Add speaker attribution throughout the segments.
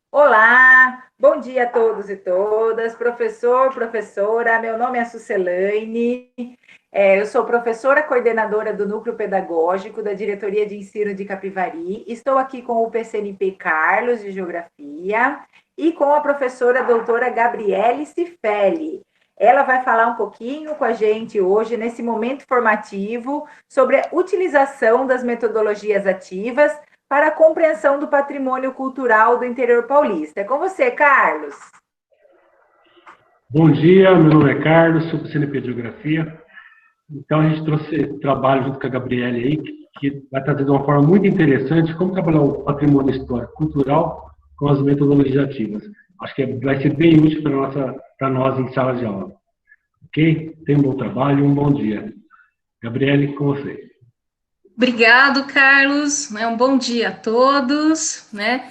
Speaker 1: Olá, bom dia a todos e todas, professor, professora. Meu nome é Sucelaine, eu sou professora coordenadora do Núcleo Pedagógico da Diretoria de Ensino de Capivari. Estou aqui com o PCNP Carlos, de Geografia, e com a professora doutora Gabriele Cifelli. Ela vai falar um pouquinho com a gente hoje, nesse momento formativo, sobre a utilização das metodologias ativas para a compreensão do patrimônio cultural do interior paulista. É com você, Carlos.
Speaker 2: Bom dia, meu nome é Carlos, sou do CNP de Geografia. Então, a gente trouxe trabalho junto com a Gabriele aí, que vai trazer de uma forma muito interessante como trabalhar o patrimônio histórico cultural com as metodologias ativas. Acho que vai ser bem útil para nós em sala de aula. Ok? Tenha um bom trabalho e um bom dia. Gabriele, com você.
Speaker 3: Obrigado, Carlos. Um bom dia a todos, né?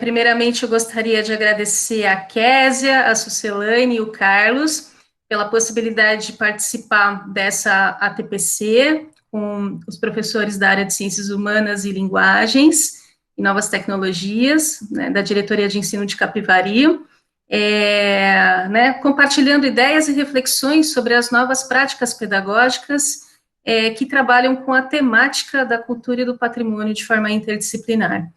Speaker 3: Primeiramente, eu gostaria de agradecer a Késia, a Sucelane e o Carlos pela possibilidade de participar dessa ATPC com os professores da área de Ciências Humanas e Linguagens e Novas Tecnologias, né, da Diretoria de Ensino de Capivari, compartilhando ideias e reflexões sobre as novas práticas pedagógicas que trabalham com a temática da cultura e do patrimônio de forma interdisciplinar.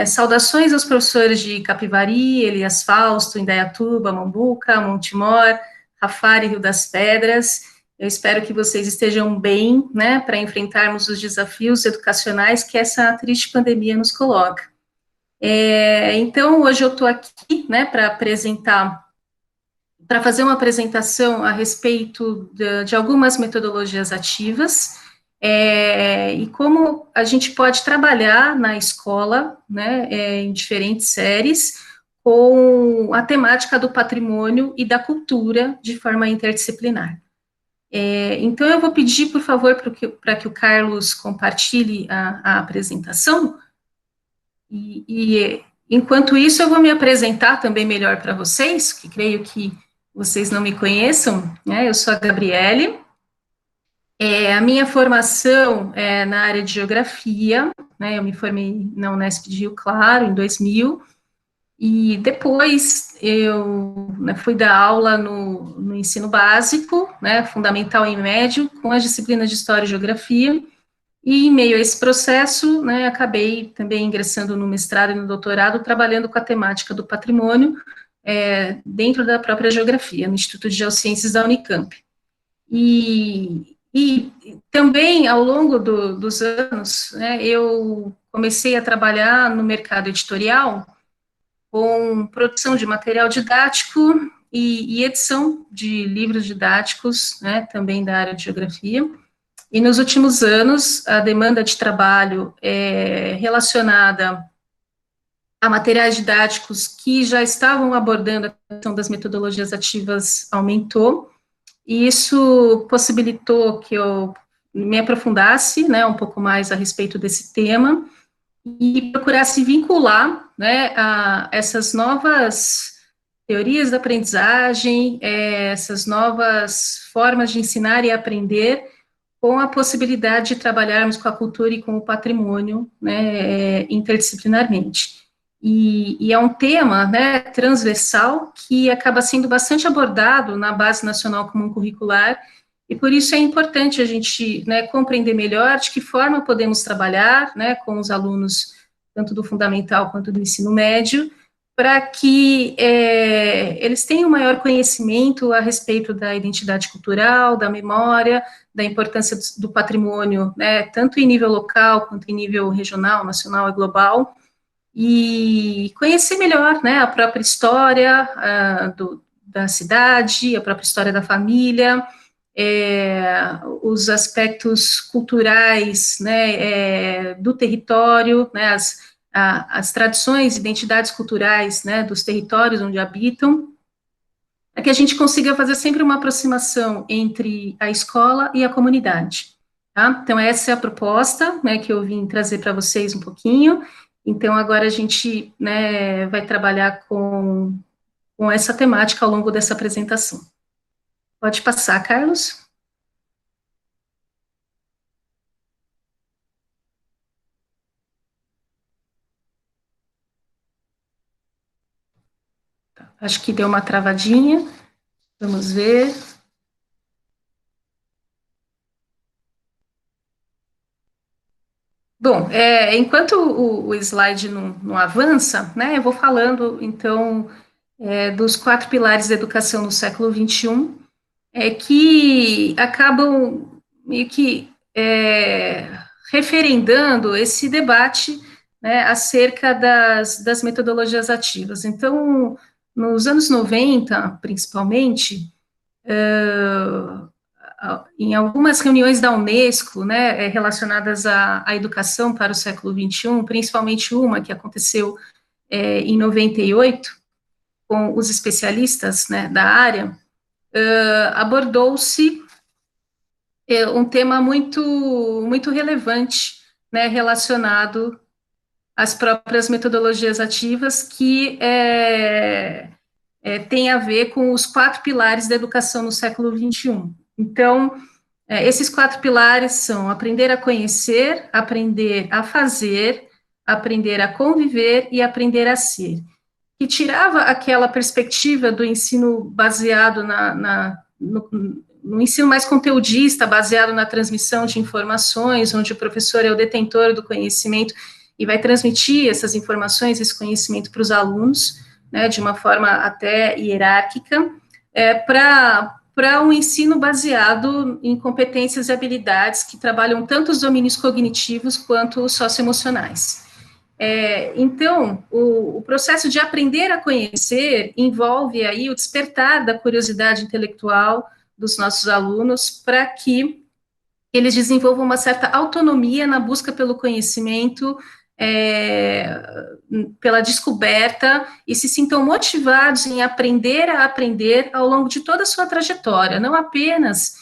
Speaker 3: Saudações aos professores de Capivari, Elias Fausto, Indaiatuba, Mombuca, Montemor, Rafar e Rio das Pedras. Eu espero que vocês estejam bem, né, para enfrentarmos os desafios educacionais que essa triste pandemia nos coloca. Então, hoje eu estou aqui, né, para fazer uma apresentação a respeito de algumas metodologias ativas e como a gente pode trabalhar na escola, né, em diferentes séries, com a temática do patrimônio e da cultura de forma interdisciplinar. Então, eu vou pedir, por favor, para que o Carlos compartilhe a apresentação, enquanto isso, eu vou me apresentar também melhor para vocês, que creio que vocês não me conheçam, né? Eu sou a Gabriele. A minha formação é na área de geografia, né? Eu me formei na Unesp de Rio Claro em 2000, e depois eu, né, fui dar aula no ensino básico, né, fundamental e médio, com as disciplinas de História e Geografia, e em meio a esse processo, né, acabei também ingressando no mestrado e no doutorado, trabalhando com a temática do patrimônio, dentro da própria geografia, no Instituto de Geociências da Unicamp. E também, ao longo dos anos, né, eu comecei a trabalhar no mercado editorial com produção de material didático e edição de livros didáticos, né, também da área de geografia. E nos últimos anos, a demanda de trabalho relacionada a materiais didáticos que já estavam abordando a questão das metodologias ativas aumentou, e isso possibilitou que eu me aprofundasse, né, um pouco mais a respeito desse tema e procurasse vincular, né, a essas novas teorias da aprendizagem, essas novas formas de ensinar e aprender, com a possibilidade de trabalharmos com a cultura e com o patrimônio, né, interdisciplinarmente. E é um tema, né, transversal que acaba sendo bastante abordado na Base Nacional Comum Curricular, e por isso é importante a gente, né, compreender melhor de que forma podemos trabalhar, né, com os alunos, tanto do fundamental quanto do ensino médio, para que eles tenham maior conhecimento a respeito da identidade cultural, da memória, da importância do patrimônio, né, tanto em nível local, quanto em nível regional, nacional e global, e conhecer melhor, né, a própria história da cidade, a própria história da família, os aspectos culturais, né, do território, né, as tradições, identidades culturais, né, dos territórios onde habitam, para que a gente consiga fazer sempre uma aproximação entre a escola e a comunidade. Tá? Então, essa é a proposta, né, que eu vim trazer para vocês um pouquinho. Então, agora a gente, né, vai trabalhar com essa temática ao longo dessa apresentação. Pode passar, Carlos. Acho que deu uma travadinha. Vamos ver. Bom, enquanto o slide não avança, né, eu vou falando, então, dos 4 pilares da educação no século XXI, que acabam meio que referendando esse debate, né, acerca das metodologias ativas. Então, nos anos 90, principalmente, em algumas reuniões da Unesco, né, relacionadas à educação para o século XXI, principalmente uma que aconteceu em 98, com os especialistas, né, da área, abordou-se um tema muito relevante, né, relacionado às próprias metodologias ativas, que tem a ver com os 4 pilares da educação no século XXI. Então, esses 4 pilares são aprender a conhecer, aprender a fazer, aprender a conviver e aprender a ser. Que tirava aquela perspectiva do ensino baseado no ensino mais conteudista, baseado na transmissão de informações, onde o professor é o detentor do conhecimento e vai transmitir essas informações, esse conhecimento para os alunos, né, de uma forma até hierárquica, para um ensino baseado em competências e habilidades que trabalham tanto os domínios cognitivos quanto os socioemocionais. Então, o processo de aprender a conhecer envolve aí o despertar da curiosidade intelectual dos nossos alunos para que eles desenvolvam uma certa autonomia na busca pelo conhecimento, pela descoberta, e se sintam motivados em aprender a aprender ao longo de toda a sua trajetória, não apenas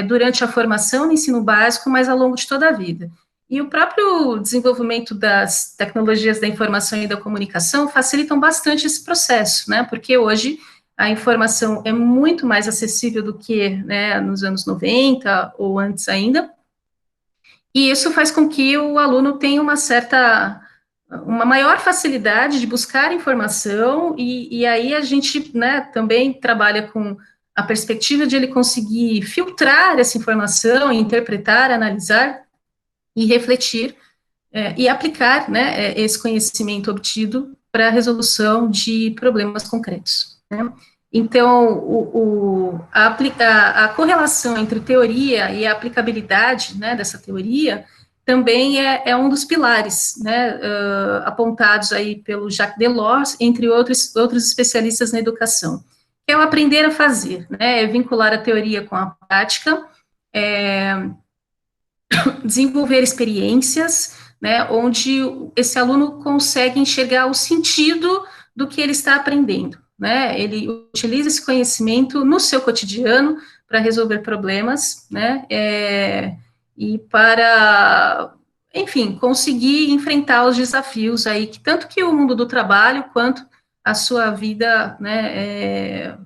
Speaker 3: durante a formação no ensino básico, mas ao longo de toda a vida. E o próprio desenvolvimento das tecnologias da informação e da comunicação facilitam bastante esse processo, né, porque hoje a informação é muito mais acessível do que, né, nos anos 90 ou antes ainda, e isso faz com que o aluno tenha uma maior facilidade de buscar informação, e aí a gente, né, também trabalha com a perspectiva de ele conseguir filtrar essa informação, interpretar, analisar e refletir e aplicar, né, esse conhecimento obtido para a resolução de problemas concretos, né? Então, a correlação entre teoria e a aplicabilidade, né, dessa teoria também é um dos pilares, né, apontados aí pelo Jacques Delors, entre outros especialistas na educação, que é o aprender a fazer, né, vincular a teoria com a prática, desenvolver experiências, né, onde esse aluno consegue enxergar o sentido do que ele está aprendendo, né, ele utiliza esse conhecimento no seu cotidiano para resolver problemas, né, e para, enfim, conseguir enfrentar os desafios aí, que tanto que o mundo do trabalho, quanto a sua vida, né,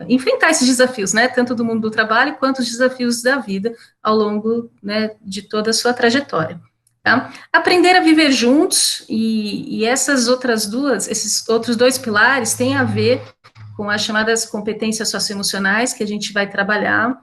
Speaker 3: enfrentar esses desafios, né, tanto do mundo do trabalho, quanto os desafios da vida ao longo, né, de toda a sua trajetória. Tá? Aprender a viver juntos, e esses outros 2 pilares têm a ver com as chamadas competências socioemocionais que a gente vai trabalhar.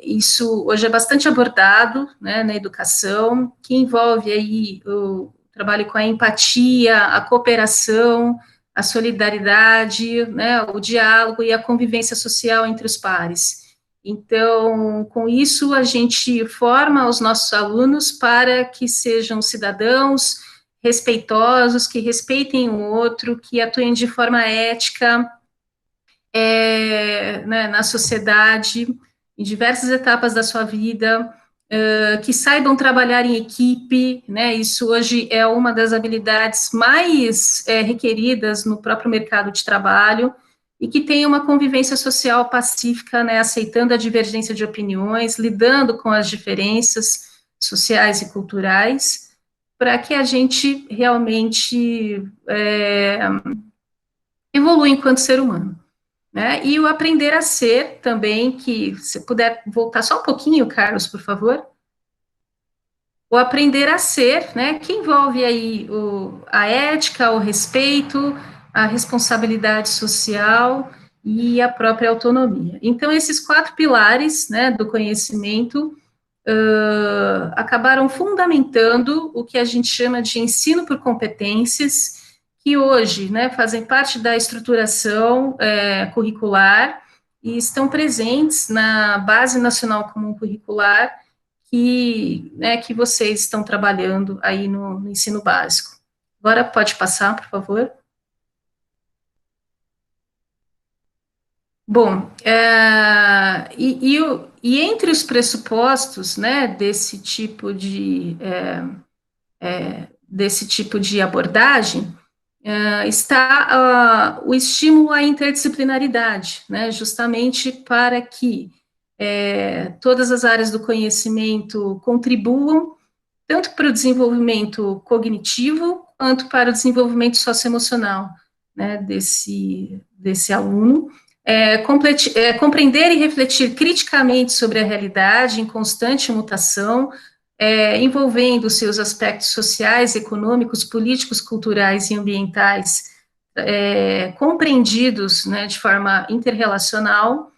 Speaker 3: Isso hoje é bastante abordado, né, na educação, que envolve aí o trabalho com a empatia, a cooperação, a solidariedade, né, o diálogo e a convivência social entre os pares. Então, com isso, a gente forma os nossos alunos para que sejam cidadãos respeitosos, que respeitem o outro, que atuem de forma ética, né, na sociedade, em diversas etapas da sua vida, que saibam trabalhar em equipe, né, isso hoje é uma das habilidades mais requeridas no próprio mercado de trabalho, e que tenha uma convivência social pacífica, né, aceitando a divergência de opiniões, lidando com as diferenças sociais e culturais, para que a gente realmente evolua enquanto ser humano. Né? E o aprender a ser também, que se puder voltar só um pouquinho, Carlos, por favor. O aprender a ser, né, que envolve aí a ética, o respeito, a responsabilidade social e a própria autonomia. Então, esses 4 pilares, né, do conhecimento acabaram fundamentando o que a gente chama de ensino por competências, que hoje, né, fazem parte da estruturação curricular e estão presentes na Base Nacional Comum Curricular, que vocês estão trabalhando aí no ensino básico. Agora pode passar, por favor. Bom, e entre os pressupostos, né, desse tipo de abordagem, está o estímulo à interdisciplinaridade, né, justamente para que todas as áreas do conhecimento contribuam tanto para o desenvolvimento cognitivo quanto para o desenvolvimento socioemocional, né, desse aluno. Compreender e refletir criticamente sobre a realidade em constante mutação, envolvendo seus aspectos sociais, econômicos, políticos, culturais e ambientais, compreendidos, né, de forma interrelacional,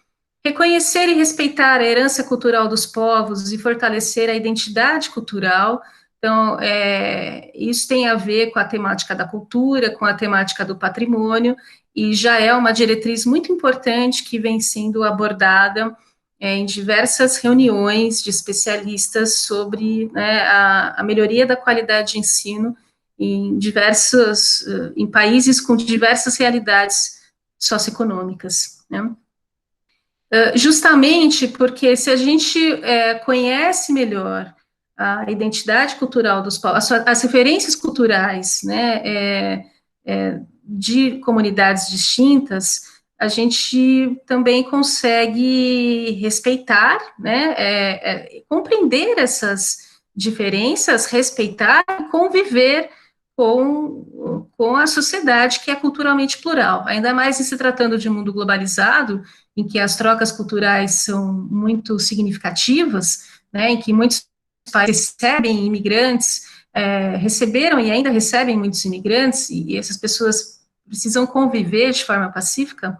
Speaker 3: reconhecer e respeitar a herança cultural dos povos e fortalecer a identidade cultural. Então, isso tem a ver com a temática da cultura, com a temática do patrimônio, e já é uma diretriz muito importante que vem sendo abordada em diversas reuniões de especialistas sobre, né, a melhoria da qualidade de ensino em países com diversas realidades socioeconômicas, né? Justamente porque se a gente conhece melhor a identidade cultural dos povos, as referências culturais, né, de comunidades distintas, a gente também consegue respeitar, né, compreender essas diferenças, respeitar e conviver com a sociedade que é culturalmente plural, ainda mais em se tratando de um mundo globalizado, em que as trocas culturais são muito significativas, né, em que muitos países recebem imigrantes, receberam e ainda recebem muitos imigrantes, e essas pessoas precisam conviver de forma pacífica,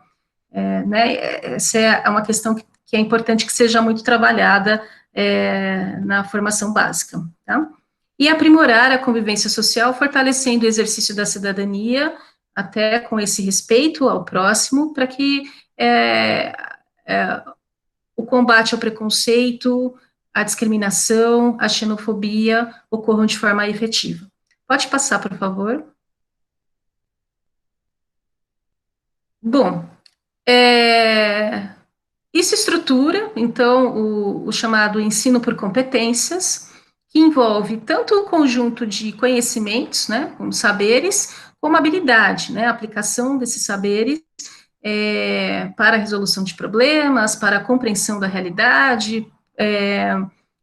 Speaker 3: né, essa é uma questão que é importante que seja muito trabalhada na formação básica, tá? E aprimorar a convivência social, fortalecendo o exercício da cidadania, até com esse respeito ao próximo, para que o combate ao preconceito, à discriminação, à xenofobia ocorram de forma efetiva. Pode passar, por favor. Bom, isso estrutura, então, o chamado ensino por competências, que envolve tanto um conjunto de conhecimentos, né, como saberes, como habilidade, né, a aplicação desses saberes para a resolução de problemas, para a compreensão da realidade,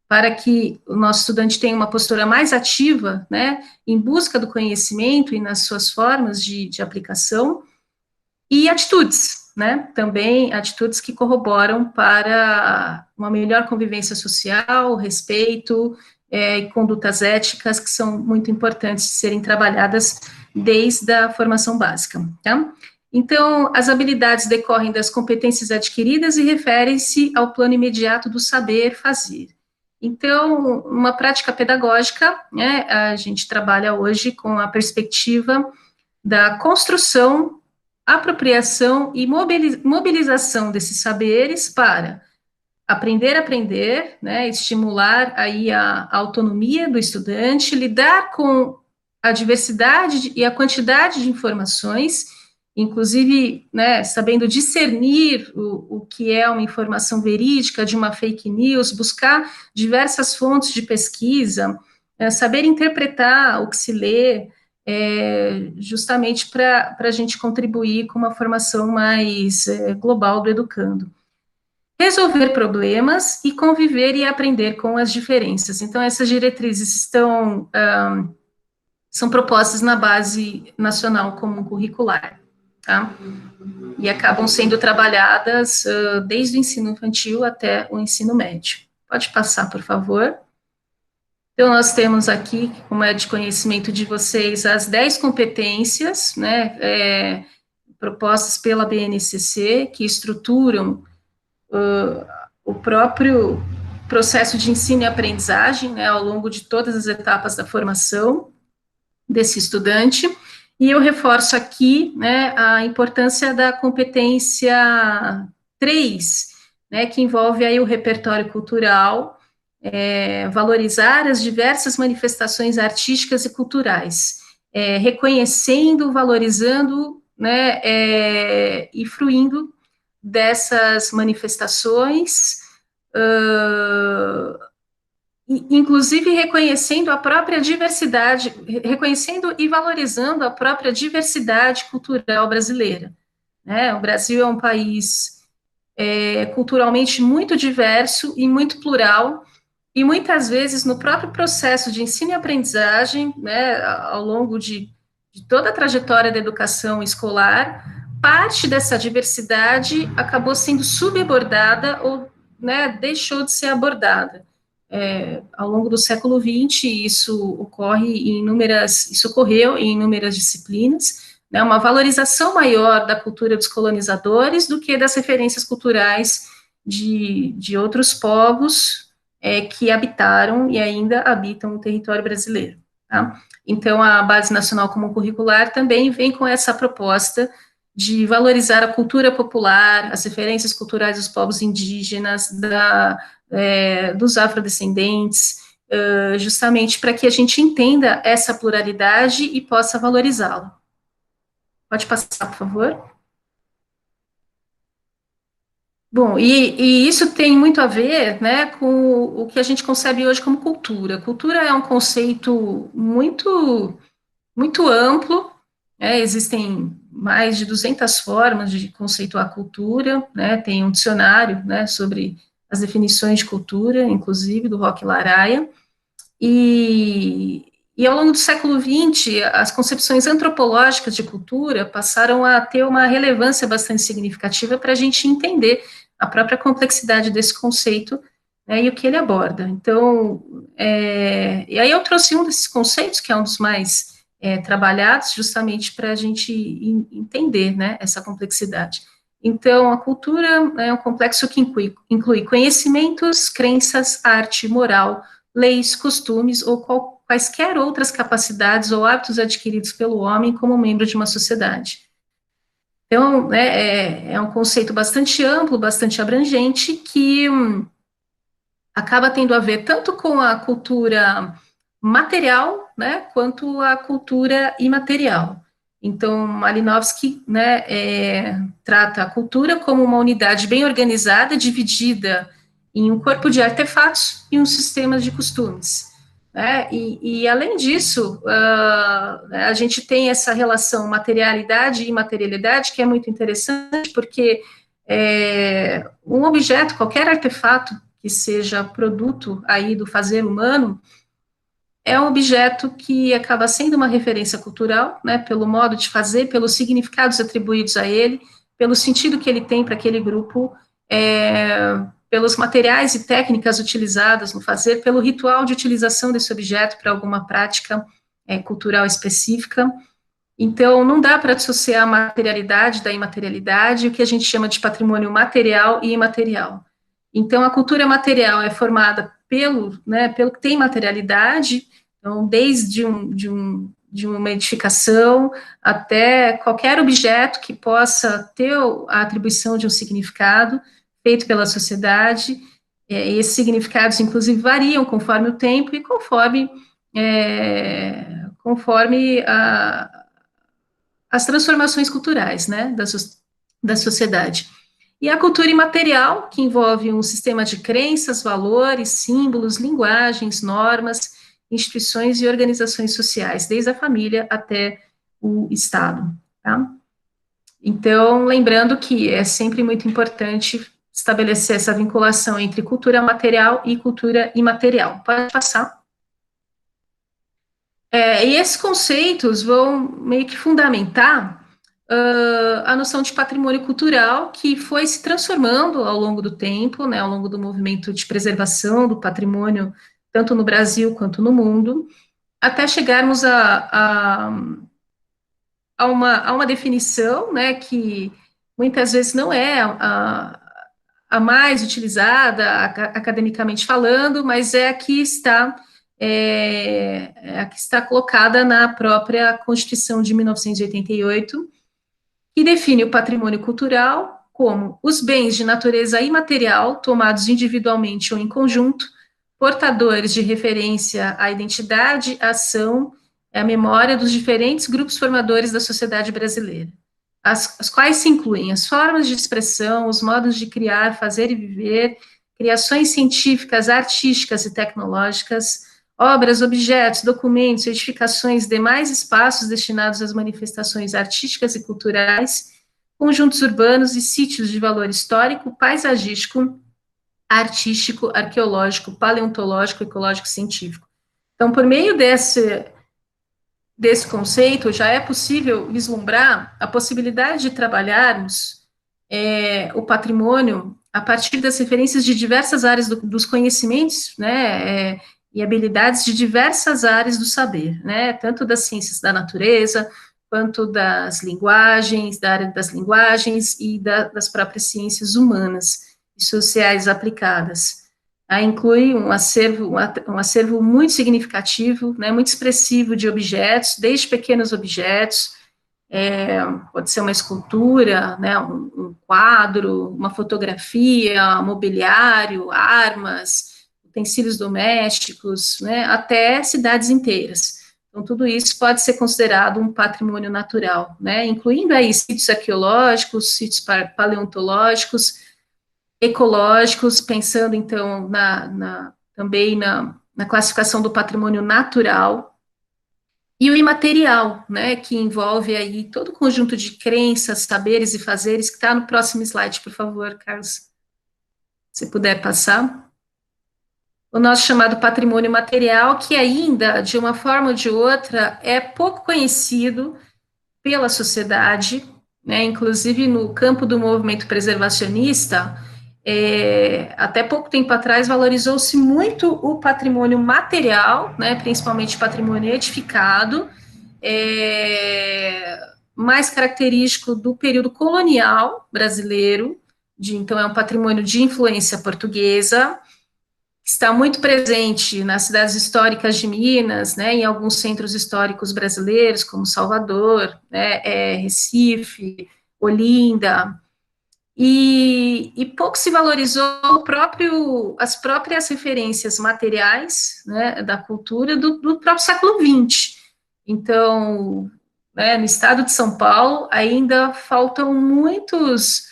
Speaker 3: para que o nosso estudante tenha uma postura mais ativa, né, em busca do conhecimento e nas suas formas de aplicação, e atitudes, né, também atitudes que corroboram para uma melhor convivência social, respeito e condutas éticas que são muito importantes de serem trabalhadas desde a formação básica, tá? Então, as habilidades decorrem das competências adquiridas e referem-se ao plano imediato do saber fazer. Então, uma prática pedagógica, né, a gente trabalha hoje com a perspectiva da construção, apropriação e mobilização desses saberes para aprender a aprender, né, estimular aí a autonomia do estudante, lidar com a diversidade e a quantidade de informações, inclusive, né, sabendo discernir o que é uma informação verídica de uma fake news, buscar diversas fontes de pesquisa, saber interpretar o que se lê, justamente para a gente contribuir com uma formação mais global do educando. Resolver problemas e conviver e aprender com as diferenças. Então, essas diretrizes são propostas na Base Nacional Comum Curricular, tá? E acabam sendo trabalhadas desde o ensino infantil até o ensino médio. Pode passar, por favor. Então, nós temos aqui, como é de conhecimento de vocês, as 10 competências, né, propostas pela BNCC, que estruturam o próprio processo de ensino e aprendizagem, né, ao longo de todas as etapas da formação desse estudante. E eu reforço aqui, né, a importância da competência 3, né, que envolve aí o repertório cultural, valorizar as diversas manifestações artísticas e culturais, reconhecendo, valorizando, né, e fruindo dessas manifestações, inclusive reconhecendo a própria diversidade, reconhecendo e valorizando a própria diversidade cultural brasileira, né? O Brasil é um país culturalmente muito diverso e muito plural, e muitas vezes no próprio processo de ensino e aprendizagem, né, ao longo de toda a trajetória da educação escolar, parte dessa diversidade acabou sendo subabordada ou, né, deixou de ser abordada. Ao longo do século XX, isso ocorreu em inúmeras disciplinas, né, uma valorização maior da cultura dos colonizadores do que das referências culturais de outros povos que habitaram e ainda habitam o território brasileiro. Tá? Então, a Base Nacional Comum Curricular também vem com essa proposta de valorizar a cultura popular, as referências culturais dos povos indígenas, dos afrodescendentes, justamente para que a gente entenda essa pluralidade e possa valorizá-la. Pode passar, por favor. Bom, e isso tem muito a ver, né, com o que a gente concebe hoje como cultura. Cultura é um conceito muito amplo, né, existem mais de 200 formas de conceituar cultura, né, tem um dicionário, né, sobre as definições de cultura, inclusive do Roque Laraia, e ao longo do século XX, as concepções antropológicas de cultura passaram a ter uma relevância bastante significativa para a gente entender a própria complexidade desse conceito, né, e o que ele aborda. Então, e aí eu trouxe um desses conceitos, que é um dos mais trabalhados, justamente para a gente entender, né, essa complexidade. Então, a cultura é um complexo que inclui conhecimentos, crenças, arte, moral, leis, costumes ou quaisquer outras capacidades ou hábitos adquiridos pelo homem como membro de uma sociedade. Então, é um conceito bastante amplo, bastante abrangente, que acaba tendo a ver tanto com a cultura material, né, quanto a cultura imaterial. Então, Malinowski, né, trata a cultura como uma unidade bem organizada, dividida em um corpo de artefatos e um sistema de costumes. Né? E além disso, a gente tem essa relação materialidade e imaterialidade, que é muito interessante, porque um objeto, qualquer artefato que seja produto aí do fazer humano, é um objeto que acaba sendo uma referência cultural, né, pelo modo de fazer, pelos significados atribuídos a ele, pelo sentido que ele tem para aquele grupo, pelos materiais e técnicas utilizadas no fazer, pelo ritual de utilização desse objeto para alguma prática cultural específica. Então, não dá para dissociar a materialidade da imaterialidade, o que a gente chama de patrimônio material e imaterial. Então, a cultura material é formada pelo que tem materialidade, então, desde de uma edificação até qualquer objeto que possa ter a atribuição de um significado feito pela sociedade. Esses significados, inclusive, variam conforme o tempo e conforme as transformações culturais, né, da sociedade. E a cultura imaterial, que envolve um sistema de crenças, valores, símbolos, linguagens, normas, instituições e organizações sociais, desde a família até o Estado. Tá? Então, lembrando que é sempre muito importante estabelecer essa vinculação entre cultura material e cultura imaterial. Pode passar. E esses conceitos vão meio que fundamentar a noção de patrimônio cultural, que foi se transformando ao longo do tempo, né, ao longo do movimento de preservação do patrimônio tanto no Brasil quanto no mundo, até chegarmos a uma definição, né, que muitas vezes não é a mais utilizada, academicamente falando, mas é a que está, a que está colocada na própria Constituição de 1988, que define o patrimônio cultural como os bens de natureza imaterial, tomados individualmente ou em conjunto, portadores de referência à identidade, à ação, à memória dos diferentes grupos formadores da sociedade brasileira, as quais se incluem as formas de expressão, os modos de criar, fazer e viver, criações científicas, artísticas e tecnológicas, obras, objetos, documentos, edificações, demais espaços destinados às manifestações artísticas e culturais, conjuntos urbanos e sítios de valor histórico, paisagístico, artístico, arqueológico, paleontológico, ecológico, científico. Então, por meio desse conceito, já é possível vislumbrar a possibilidade de trabalharmos o patrimônio a partir das referências de diversas áreas dos conhecimentos, né, e habilidades de diversas áreas do saber, né, tanto das ciências da natureza, quanto das linguagens, da área das linguagens e das próprias ciências humanas e sociais aplicadas. Inclui um acervo muito significativo, né, muito expressivo de objetos, desde pequenos objetos, pode ser uma escultura, né, um quadro, uma fotografia, mobiliário, armas, utensílios domésticos, né, até cidades inteiras. Então, tudo isso pode ser considerado um patrimônio natural, né, incluindo aí sítios arqueológicos, sítios paleontológicos, ecológicos, pensando, então, também na classificação do patrimônio natural, e o imaterial, né, que envolve aí todo o conjunto de crenças, saberes e fazeres, que está no próximo slide, por favor, Carlos, se puder passar. O nosso chamado patrimônio material, que ainda, de uma forma ou de outra, é pouco conhecido pela sociedade, né, inclusive no campo do movimento preservacionista, até pouco tempo atrás valorizou-se muito o patrimônio material, né, principalmente patrimônio edificado, mais característico do período colonial brasileiro, então é um patrimônio de influência portuguesa, está muito presente nas cidades históricas de Minas, né, em alguns centros históricos brasileiros, como Salvador, né, Recife, Olinda, e pouco se valorizou as próprias referências materiais, né, da cultura do próprio século XX. Então, né, no estado de São Paulo, ainda faltam muitas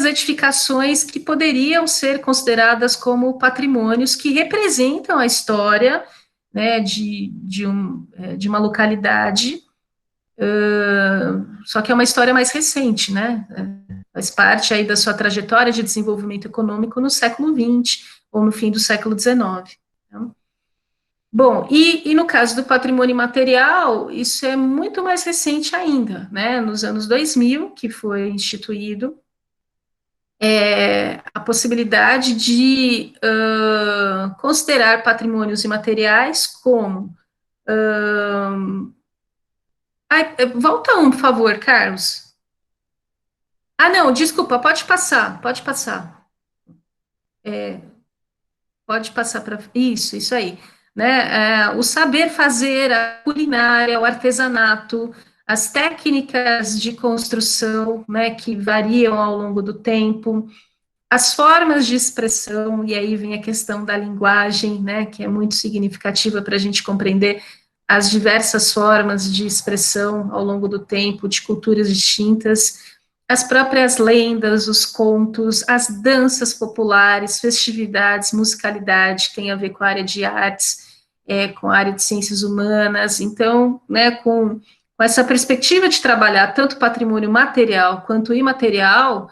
Speaker 3: edificações que poderiam ser consideradas como patrimônios que representam a história, né, de uma localidade, só que é uma história mais recente, né, faz parte aí da sua trajetória de desenvolvimento econômico no século XX ou no fim do século XIX. Então, bom, e no caso do patrimônio imaterial, isso é muito mais recente ainda, né, nos anos 2000, que foi instituído a possibilidade de considerar patrimônios imateriais como... volta por favor, Carlos. Não, desculpa, pode passar, pode passar. Pode passar para... Isso aí. Né? O saber fazer, a culinária, o artesanato, as técnicas de construção, né, que variam ao longo do tempo, as formas de expressão, e aí vem a questão da linguagem, né, que é muito significativa para a gente compreender as diversas formas de expressão ao longo do tempo, de culturas distintas, as próprias lendas, os contos, as danças populares, festividades, musicalidade, que tem a ver com a área de artes, com a área de ciências humanas. Então, né, com essa perspectiva de trabalhar tanto patrimônio material quanto imaterial,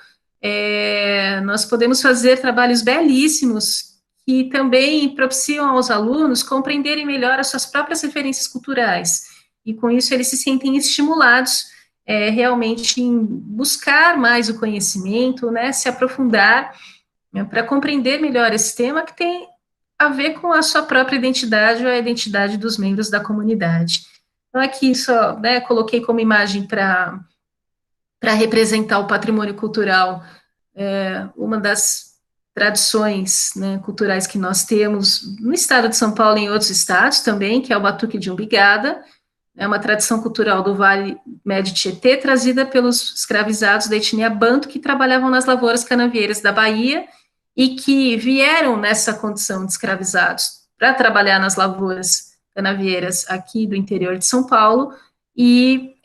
Speaker 3: nós podemos fazer trabalhos belíssimos que também propiciam aos alunos compreenderem melhor as suas próprias referências culturais, e com isso eles se sentem estimulados realmente em buscar mais o conhecimento, né, se aprofundar, né, para compreender melhor esse tema que tem a ver com a sua própria identidade ou a identidade dos membros da comunidade. Então, aqui só, né, coloquei como imagem para representar o patrimônio cultural, uma das tradições, né, culturais que nós temos no estado de São Paulo e em outros estados também, que é o Batuque de Umbigada. É uma tradição cultural do Vale Médio Tietê, trazida pelos escravizados da etnia Banto, que trabalhavam nas lavouras canavieiras da Bahia e que vieram nessa condição de escravizados para trabalhar nas lavouras canavieiras aqui do interior de São Paulo e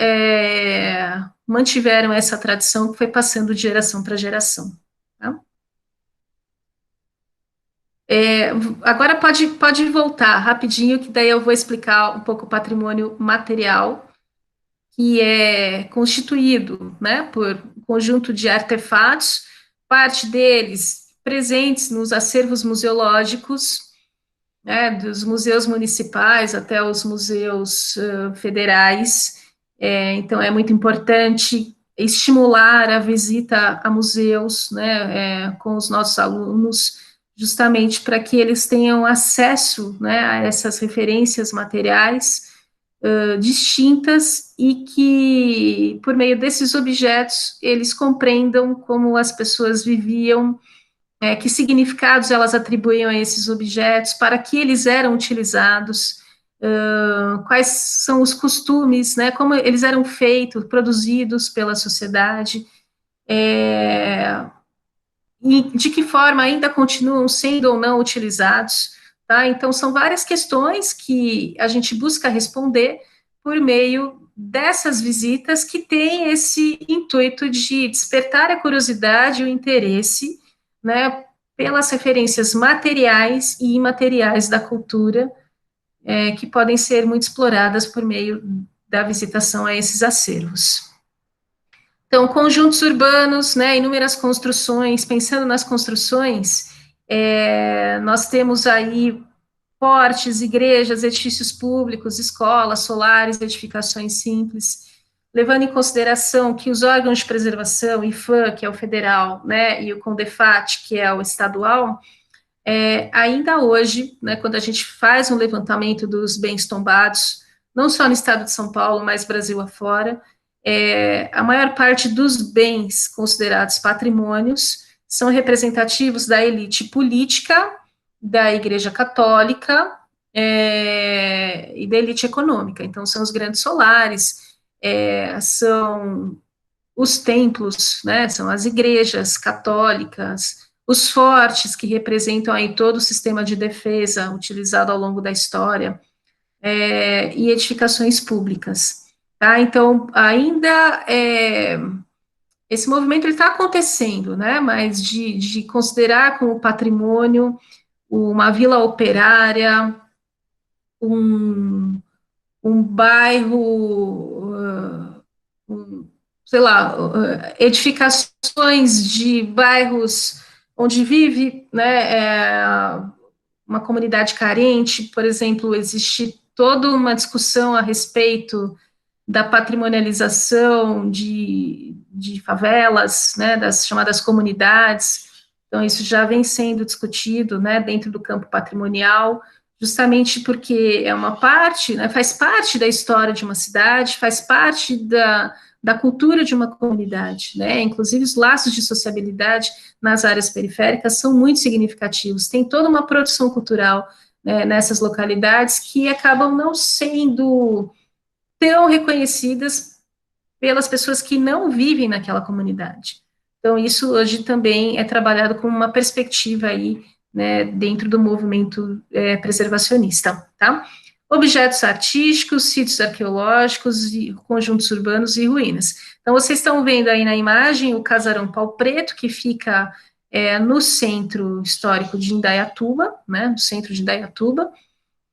Speaker 3: mantiveram essa tradição que foi passando de geração para geração. Tá? Agora pode voltar rapidinho, que daí eu vou explicar um pouco o patrimônio material, que é constituído, né, por um conjunto de artefatos, parte deles presentes nos acervos museológicos, né, dos museus municipais até os museus federais. Então, é muito importante estimular a visita a museus, né, com os nossos alunos, justamente para que eles tenham acesso, né, a essas referências materiais distintas e que, por meio desses objetos, eles compreendam como as pessoas viviam, que significados elas atribuíam a esses objetos, para que eles eram utilizados, quais são os costumes, né, como eles eram feitos, produzidos pela sociedade, e de que forma ainda continuam sendo ou não utilizados, tá? Então, são várias questões que a gente busca responder por meio dessas visitas que têm esse intuito de despertar a curiosidade e o interesse, né, pelas referências materiais e imateriais da cultura, que podem ser muito exploradas por meio da visitação a esses acervos. Então, conjuntos urbanos, né, inúmeras construções, pensando nas construções, nós temos aí portes, igrejas, edifícios públicos, escolas, solares, edificações simples, levando em consideração que os órgãos de preservação, IFAM, que é o federal, né, e o CONDEFAT, que é o estadual, ainda hoje, né, quando a gente faz um levantamento dos bens tombados, não só no estado de São Paulo, mas Brasil afora, a maior parte dos bens considerados patrimônios são representativos da elite política, da Igreja Católica e da elite econômica. Então, são os grandes solares, são os templos, né, são as igrejas católicas, os fortes, que representam aí todo o sistema de defesa utilizado ao longo da história, e edificações públicas. Tá? Então, ainda esse movimento está acontecendo, né? Mas de considerar como patrimônio uma vila operária, um bairro, sei lá, edificações de bairros onde vive, né, uma comunidade carente, por exemplo, existe toda uma discussão a respeito da patrimonialização de favelas, né, das chamadas comunidades. Então, isso já vem sendo discutido, né, dentro do campo patrimonial, justamente porque é uma parte, né, faz parte da história de uma cidade, faz parte da cultura de uma comunidade, né, inclusive os laços de sociabilidade nas áreas periféricas são muito significativos, tem toda uma produção cultural, né, nessas localidades que acabam não sendo tão reconhecidas pelas pessoas que não vivem naquela comunidade. Então, isso hoje também é trabalhado com uma perspectiva aí, né, dentro do movimento preservacionista, tá? Objetos artísticos, sítios arqueológicos, e conjuntos urbanos e ruínas. Então, vocês estão vendo aí na imagem o Casarão Pau Preto, que fica no centro histórico de Indaiatuba, né, no centro de Indaiatuba,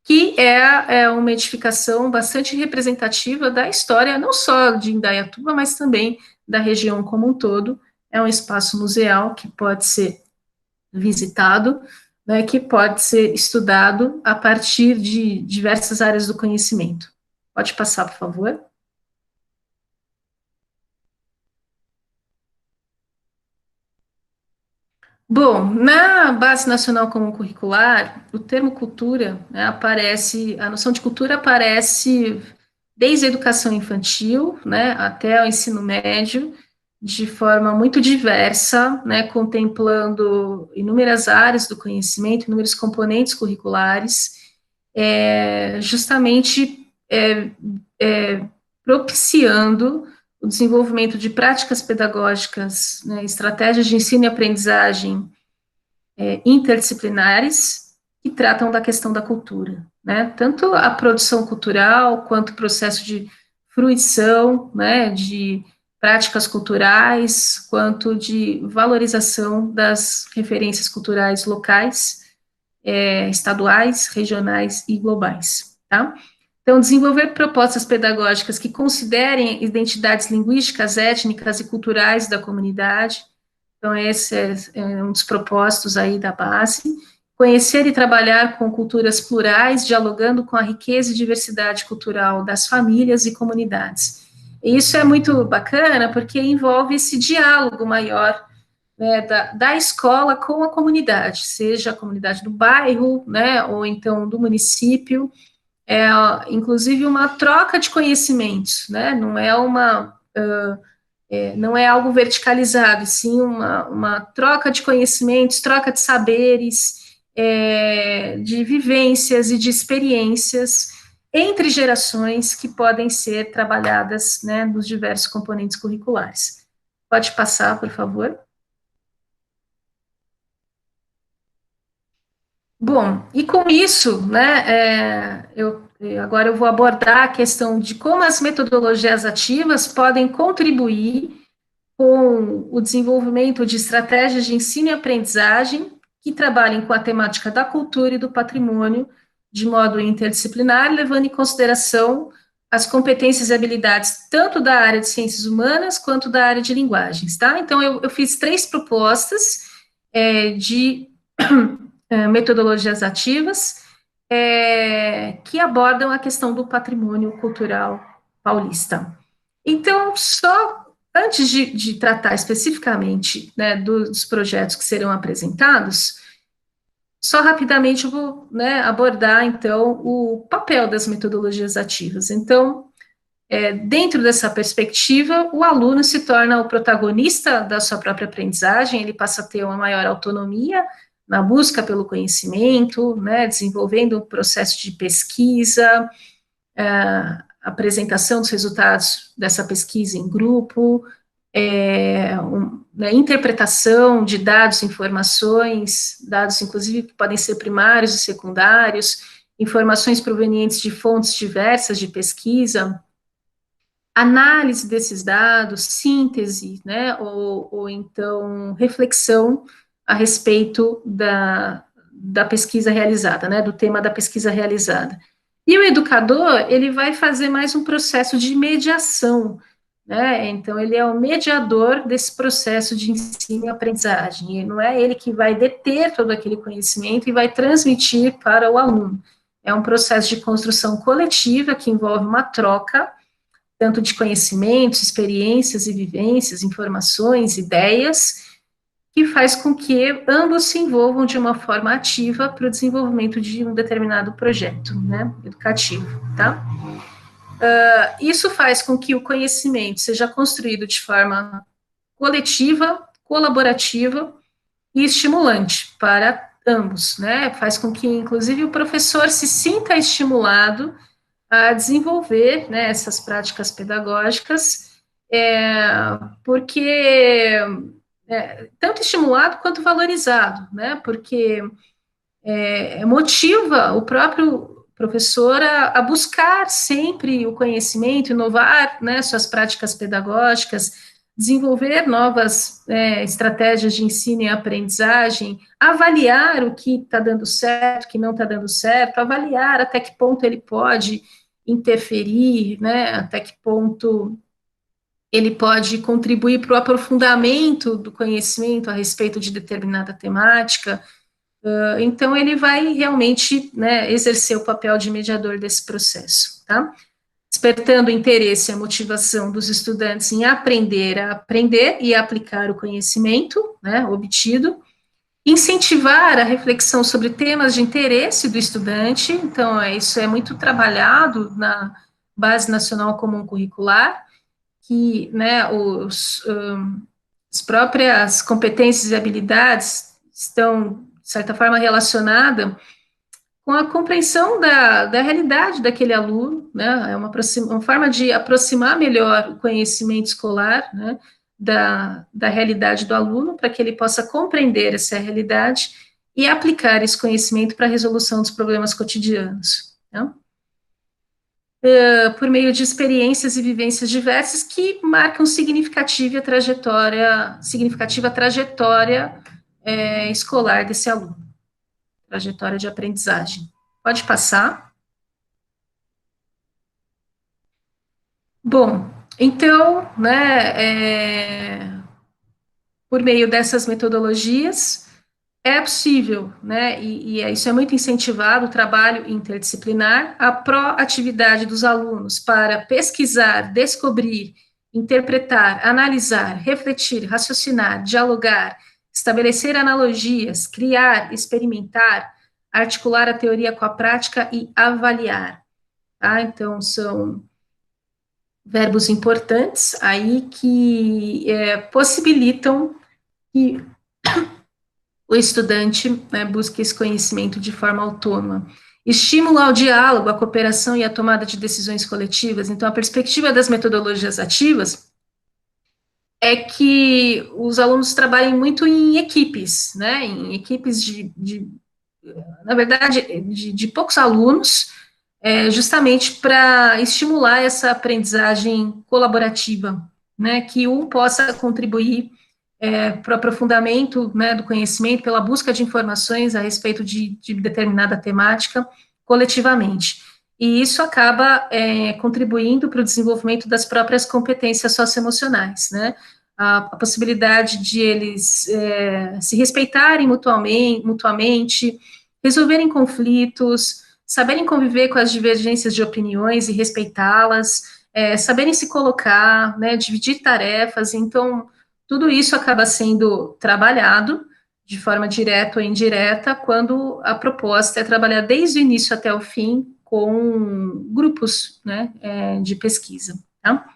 Speaker 3: que é uma edificação bastante representativa da história, não só de Indaiatuba, mas também da região como um todo. É um espaço museal que pode ser visitado, né, que pode ser estudado a partir de diversas áreas do conhecimento. Pode passar, por favor. Bom, na Base Nacional Comum Curricular, o termo cultura, né, aparece, a noção de cultura aparece desde a educação infantil, né, até o ensino médio, de forma muito diversa, né, contemplando inúmeras áreas do conhecimento, inúmeros componentes curriculares, justamente propiciando o desenvolvimento de práticas pedagógicas, né, estratégias de ensino e aprendizagem interdisciplinares que tratam da questão da cultura, né? Tanto a produção cultural quanto o processo de fruição, né, de práticas culturais, quanto de valorização das referências culturais locais, estaduais, regionais e globais, tá? Então, desenvolver propostas pedagógicas que considerem identidades linguísticas, étnicas e culturais da comunidade. Então, esse é um dos propósitos aí da base. Conhecer e trabalhar com culturas plurais, dialogando com a riqueza e diversidade cultural das famílias e comunidades. E isso é muito bacana, porque envolve esse diálogo maior, né, da escola com a comunidade, seja a comunidade do bairro, né, ou então do município, inclusive uma troca de conhecimentos, né, não é algo verticalizado, e sim uma troca de conhecimentos, troca de saberes, de vivências e de experiências entre gerações que podem ser trabalhadas, né, nos diversos componentes curriculares. Pode passar, por favor. Bom, e com isso, né, agora eu vou abordar a questão de como as metodologias ativas podem contribuir com o desenvolvimento de estratégias de ensino e aprendizagem que trabalhem com a temática da cultura e do patrimônio de modo interdisciplinar, levando em consideração as competências e habilidades tanto da área de ciências humanas quanto da área de linguagens, tá? Então, eu fiz 3 propostas de metodologias ativas que abordam a questão do patrimônio cultural paulista. Então, só antes de tratar especificamente, né, dos projetos que serão apresentados, só rapidamente eu vou, né, abordar, então, o papel das metodologias ativas. Então, dentro dessa perspectiva, o aluno se torna o protagonista da sua própria aprendizagem, ele passa a ter uma maior autonomia na busca pelo conhecimento, né, desenvolvendo um processo de pesquisa, apresentação dos resultados dessa pesquisa em grupo, né, interpretação de dados, informações, dados inclusive que podem ser primários e secundários, informações provenientes de fontes diversas de pesquisa, análise desses dados, síntese, né, ou então reflexão a respeito da pesquisa realizada, né, do tema da pesquisa realizada. E o educador, ele vai fazer mais um processo de mediação, né, então ele é o mediador desse processo de ensino e aprendizagem, e não é ele que vai deter todo aquele conhecimento e vai transmitir para o aluno. É um processo de construção coletiva que envolve uma troca, tanto de conhecimentos, experiências e vivências, informações, ideias, que faz com que ambos se envolvam de uma forma ativa para o desenvolvimento de um determinado projeto, né, educativo, tá? Isso faz com que o conhecimento seja construído de forma coletiva, colaborativa e estimulante para ambos, né? Faz com que, inclusive, o professor se sinta estimulado a desenvolver, né, essas práticas pedagógicas, porque tanto estimulado quanto valorizado, né, porque motiva o próprio professor a buscar sempre o conhecimento, inovar, né, suas práticas pedagógicas, desenvolver novas estratégias de ensino e aprendizagem, avaliar o que está dando certo, o que não está dando certo, avaliar até que ponto ele pode interferir, né, até que ponto ele pode contribuir para o aprofundamento do conhecimento a respeito de determinada temática. Então, ele vai realmente, né, exercer o papel de mediador desse processo, tá? Despertando o interesse e a motivação dos estudantes em aprender a aprender e aplicar o conhecimento, né, obtido, incentivar a reflexão sobre temas de interesse do estudante, então, isso é muito trabalhado na Base Nacional Comum Curricular, que, né, as próprias competências e habilidades estão, de certa forma, relacionadas com a compreensão da realidade daquele aluno, né, é uma forma de aproximar melhor o conhecimento escolar, né, da realidade do aluno, para que ele possa compreender essa realidade e aplicar esse conhecimento para a resolução dos problemas cotidianos, né? Por meio de experiências e vivências diversas que marcam significativa trajetória escolar desse aluno, trajetória de aprendizagem. Pode passar. Bom, então, né, por meio dessas metodologias, é possível, né, e isso é muito incentivado, o trabalho interdisciplinar, a proatividade dos alunos para pesquisar, descobrir, interpretar, analisar, refletir, raciocinar, dialogar, estabelecer analogias, criar, experimentar, articular a teoria com a prática e avaliar, tá? Então, são verbos importantes aí que possibilitam que o estudante, né, busque esse conhecimento de forma autônoma. Estímulo ao diálogo, à cooperação e à tomada de decisões coletivas. Então, a perspectiva das metodologias ativas é que os alunos trabalhem muito em equipes, né, em equipes na verdade, de poucos alunos, justamente para estimular essa aprendizagem colaborativa, né, que um possa contribuir para o aprofundamento, né, do conhecimento, pela busca de informações a respeito de determinada temática, coletivamente. E isso acaba contribuindo para o desenvolvimento das próprias competências socioemocionais, né, a possibilidade de eles se respeitarem mutuamente, resolverem conflitos, saberem conviver com as divergências de opiniões e respeitá-las, saberem se colocar, né, dividir tarefas. Então, tudo isso acaba sendo trabalhado de forma direta ou indireta, quando a proposta é trabalhar desde o início até o fim com grupos, né, de pesquisa, tá?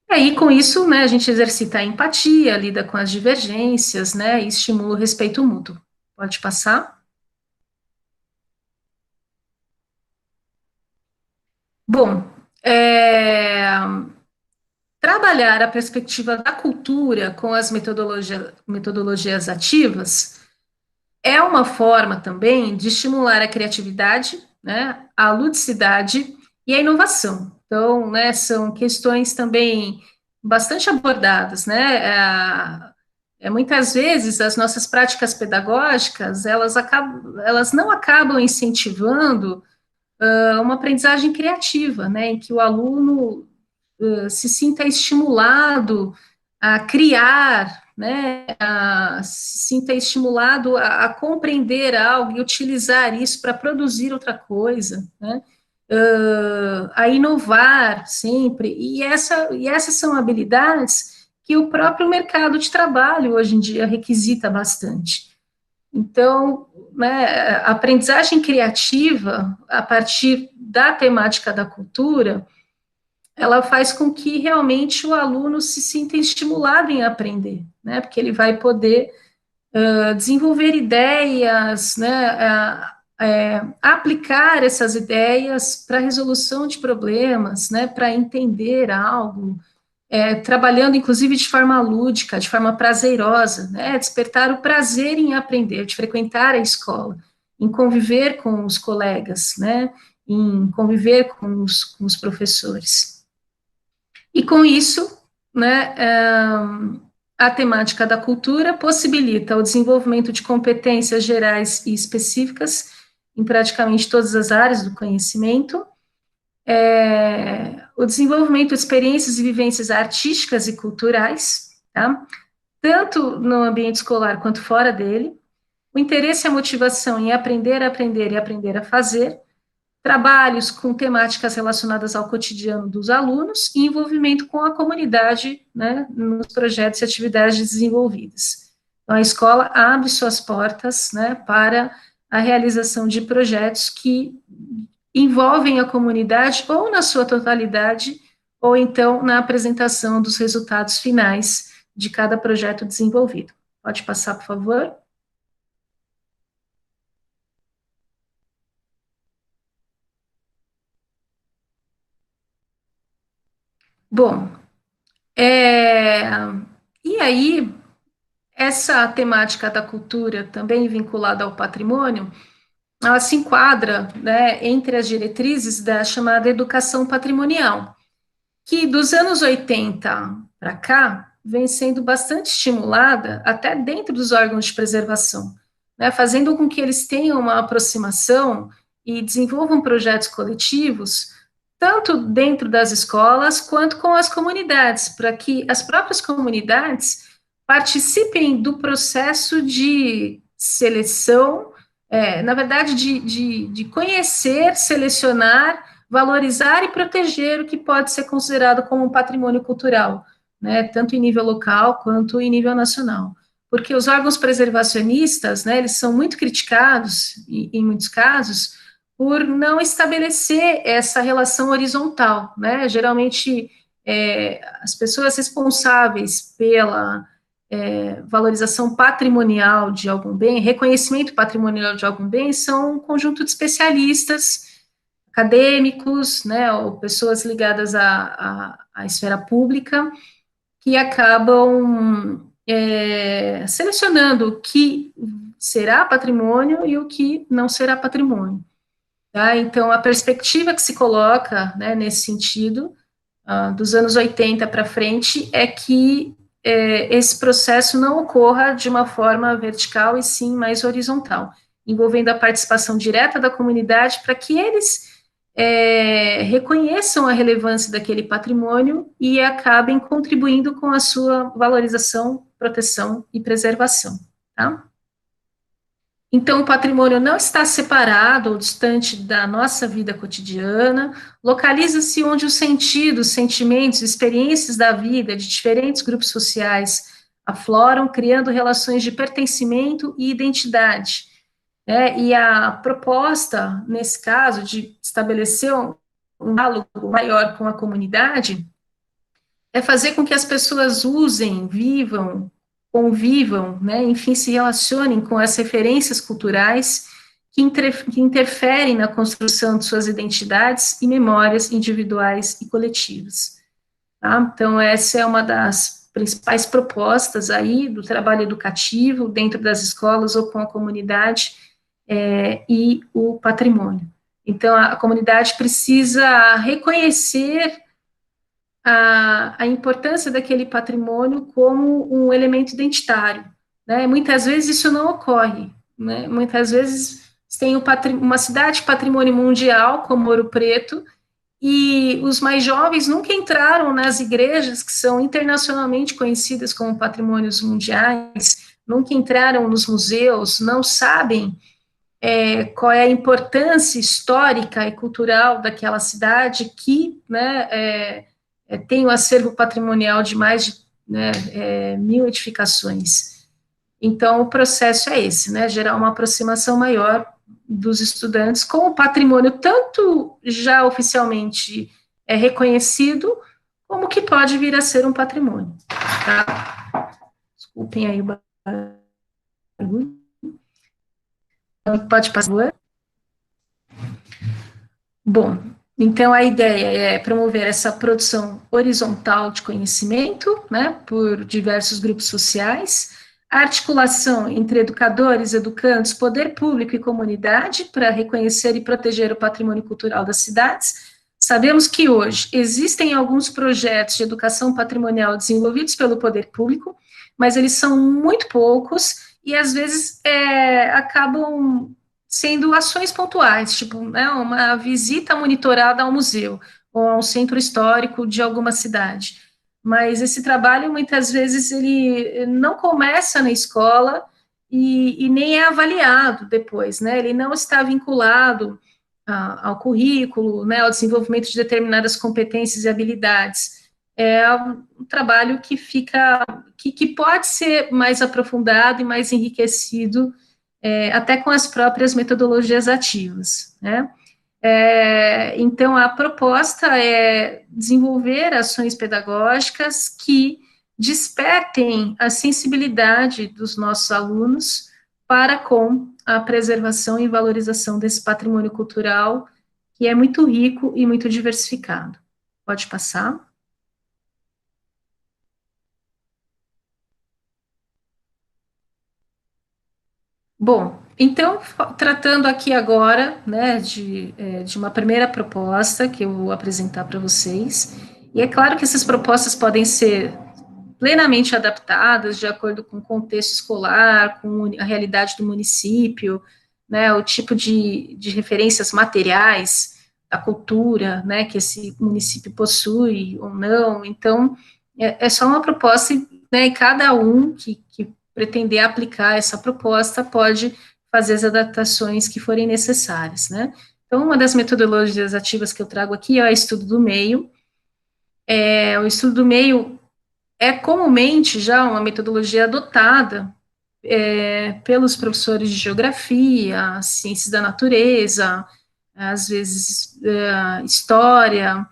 Speaker 3: E aí, com isso, né, a gente exercita a empatia, lida com as divergências, né, e estimula o respeito mútuo. Pode passar? Bom, trabalhar a perspectiva da cultura com as metodologias ativas é uma forma também de estimular a criatividade, né, a ludicidade e a inovação. Então, né, são questões também bastante abordadas, né, muitas vezes as nossas práticas pedagógicas, elas não acabam incentivando uma aprendizagem criativa, né, em que o aluno se sinta estimulado a criar, né, se sinta estimulado a compreender algo e utilizar isso para produzir outra coisa, né, a inovar sempre, e essas são habilidades que o próprio mercado de trabalho hoje em dia requisita bastante. Então, né, a aprendizagem criativa, a partir da temática da cultura, ela faz com que realmente o aluno se sinta estimulado em aprender, né, porque ele vai poder desenvolver ideias, né, aplicar essas ideias para a resolução de problemas, né, para entender algo, trabalhando inclusive de forma lúdica, de forma prazerosa, né, despertar o prazer em aprender, de frequentar a escola, em conviver com os colegas, né, em conviver com os professores. E com isso, né, a temática da cultura possibilita o desenvolvimento de competências gerais e específicas em praticamente todas as áreas do conhecimento, o desenvolvimento de experiências e vivências artísticas e culturais, tá? Tanto no ambiente escolar quanto fora dele, o interesse e a motivação em aprender e aprender a fazer, trabalhos com temáticas relacionadas ao cotidiano dos alunos e envolvimento com a comunidade, né, nos projetos e atividades desenvolvidas. Então, a escola abre suas portas, né, para a realização de projetos que envolvem a comunidade, ou na sua totalidade, ou então na apresentação dos resultados finais de cada projeto desenvolvido. Pode passar, por favor? Bom, e aí, essa temática da cultura, também vinculada ao patrimônio, ela se enquadra, né, entre as diretrizes da chamada educação patrimonial, que dos anos 80 para cá, vem sendo bastante estimulada, até dentro dos órgãos de preservação, né, fazendo com que eles tenham uma aproximação e desenvolvam projetos coletivos, tanto dentro das escolas, quanto com as comunidades, para que as próprias comunidades participem do processo de seleção, na verdade, de conhecer, selecionar, valorizar e proteger o que pode ser considerado como um patrimônio cultural, né, tanto em nível local quanto em nível nacional. Porque os órgãos preservacionistas, né, eles são muito criticados, em muitos casos, por não estabelecer essa relação horizontal, né, geralmente as pessoas responsáveis pela valorização patrimonial de algum bem, reconhecimento patrimonial de algum bem, são um conjunto de especialistas, acadêmicos, né, ou pessoas ligadas à esfera pública, que acabam selecionando o que será patrimônio e o que não será patrimônio. Tá? Então, a perspectiva que se coloca, né, nesse sentido, dos anos 80 para frente, é que esse processo não ocorra de uma forma vertical e sim mais horizontal, envolvendo a participação direta da comunidade para que eles reconheçam a relevância daquele patrimônio e acabem contribuindo com a sua valorização, proteção e preservação, tá? Então, o patrimônio não está separado ou distante da nossa vida cotidiana, localiza-se onde os sentidos, sentimentos, experiências da vida de diferentes grupos sociais afloram, criando relações de pertencimento e identidade. E a proposta, nesse caso, de estabelecer um diálogo maior com a comunidade, é fazer com que as pessoas usem, vivam, convivam, né, enfim, se relacionem com as referências culturais que interferem na construção de suas identidades e memórias individuais e coletivas. Tá? Então, essa é uma das principais propostas aí do trabalho educativo dentro das escolas ou com a comunidade e o patrimônio. Então, a comunidade precisa reconhecer a importância daquele patrimônio como um elemento identitário, né? Muitas vezes isso não ocorre, né? Muitas vezes tem uma cidade patrimônio mundial, como Ouro Preto, e os mais jovens nunca entraram nas igrejas que são internacionalmente conhecidas como patrimônios mundiais, nunca entraram nos museus, não sabem qual é a importância histórica e cultural daquela cidade que, né, tem um acervo patrimonial de mais de 1.000 edificações. Então, o processo é esse, né, gerar uma aproximação maior dos estudantes com o patrimônio, tanto já oficialmente reconhecido, como que pode vir a ser um patrimônio. Tá? Desculpem aí o barulho. Pode passar. Bom, então a ideia é promover essa produção horizontal de conhecimento, né, por diversos grupos sociais, a articulação entre educadores, educandos, poder público e comunidade para reconhecer e proteger o patrimônio cultural das cidades. Sabemos que hoje existem alguns projetos de educação patrimonial desenvolvidos pelo poder público, mas eles são muito poucos e às vezes acabam sendo ações pontuais, tipo, né, uma visita monitorada ao museu ou a um centro histórico de alguma cidade. Mas esse trabalho, muitas vezes, ele não começa na escola e nem é avaliado depois, né, ele não está vinculado ao currículo, né, ao desenvolvimento de determinadas competências e habilidades. é um trabalho que que pode ser mais aprofundado e mais enriquecido, até com as próprias metodologias ativas, né? Então, a proposta é desenvolver ações pedagógicas que despertem a sensibilidade dos nossos alunos para com a preservação e valorização desse patrimônio cultural, que é muito rico e muito diversificado. Pode passar. Bom, então, tratando aqui agora, né, de uma primeira proposta que eu vou apresentar para vocês, e é claro que essas propostas podem ser plenamente adaptadas de acordo com o contexto escolar, com a realidade do município, né, o tipo de referências materiais, a cultura, né, que esse município possui ou não. Então, é só uma proposta, né, e cada um que pretender aplicar essa proposta pode fazer as adaptações que forem necessárias, né. Então, uma das metodologias ativas que eu trago aqui é o estudo do meio. O estudo do meio é comumente já uma metodologia adotada pelos professores de geografia, ciências da natureza, às vezes história,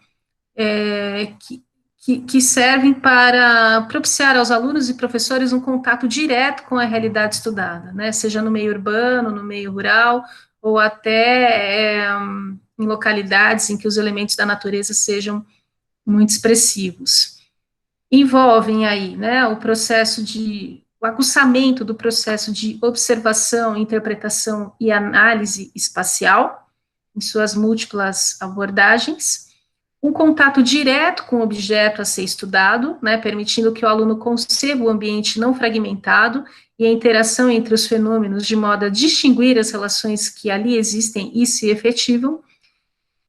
Speaker 3: que servem para propiciar aos alunos e professores um contato direto com a realidade estudada, né, seja no meio urbano, no meio rural, ou até em localidades em que os elementos da natureza sejam muito expressivos. Envolvem aí, né, o aguçamento do processo de observação, interpretação e análise espacial, em suas múltiplas abordagens, um contato direto com o objeto a ser estudado, né, permitindo que o aluno conceba o ambiente não fragmentado e a interação entre os fenômenos de modo a distinguir as relações que ali existem e se efetivam,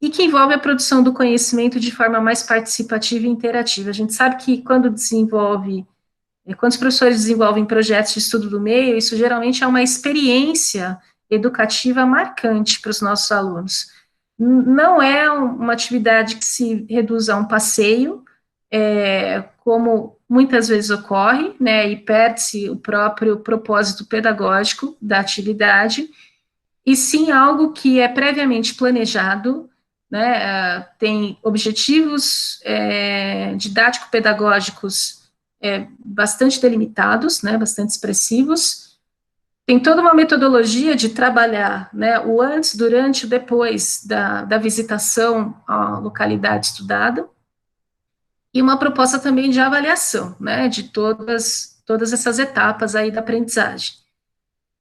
Speaker 3: e que envolve a produção do conhecimento de forma mais participativa e interativa. A gente sabe que quando os professores desenvolvem projetos de estudo do meio, isso geralmente é uma experiência educativa marcante para os nossos alunos. Não é uma atividade que se reduz a um passeio, como muitas vezes ocorre, né, e perde-se o próprio propósito pedagógico da atividade, e sim algo que é previamente planejado, né, tem objetivos didático-pedagógicos bastante delimitados, né, bastante expressivos, tem toda uma metodologia de trabalhar, né, o antes, durante e depois da visitação à localidade estudada, e uma proposta também de avaliação, né, de todas essas etapas aí da aprendizagem.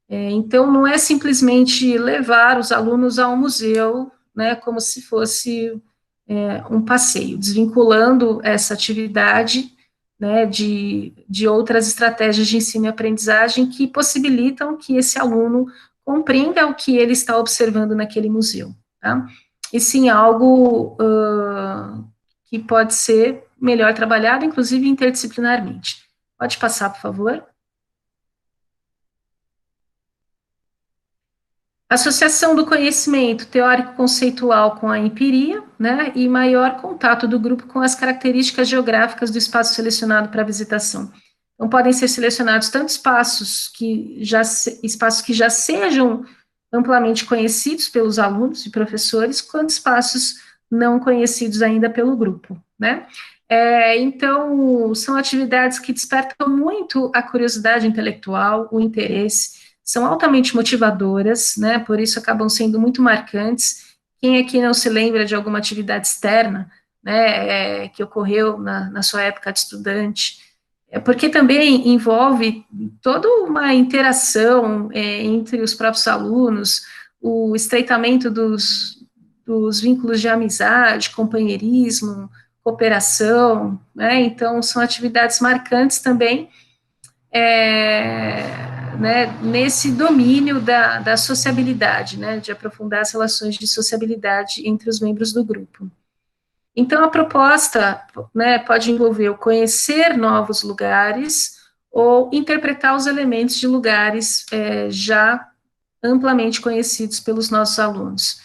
Speaker 3: Então, não é simplesmente levar os alunos a um museu, né, como se fosse um passeio, desvinculando essa atividade, né, de outras estratégias de ensino e aprendizagem que possibilitam que esse aluno compreenda o que ele está observando naquele museu, tá? E sim, algo que pode ser melhor trabalhado, inclusive interdisciplinarmente. Pode passar, por favor. Associação do conhecimento teórico-conceitual com a empiria, né, e maior contato do grupo com as características geográficas do espaço selecionado para visitação. Então, podem ser selecionados tanto espaços que já sejam amplamente conhecidos pelos alunos e professores, quanto espaços não conhecidos ainda pelo grupo, né. Então, são atividades que despertam muito a curiosidade intelectual, o interesse, são altamente motivadoras, né, por isso acabam sendo muito marcantes. Quem aqui não se lembra de alguma atividade externa, né, que ocorreu na sua época de estudante? Porque também envolve toda uma interação entre os próprios alunos, o estreitamento dos vínculos de amizade, companheirismo, cooperação, né, então são atividades marcantes também, né, nesse domínio da sociabilidade, né, de aprofundar as relações de sociabilidade entre os membros do grupo. Então, a proposta, né, pode envolver o conhecer novos lugares ou interpretar os elementos de lugares já amplamente conhecidos pelos nossos alunos.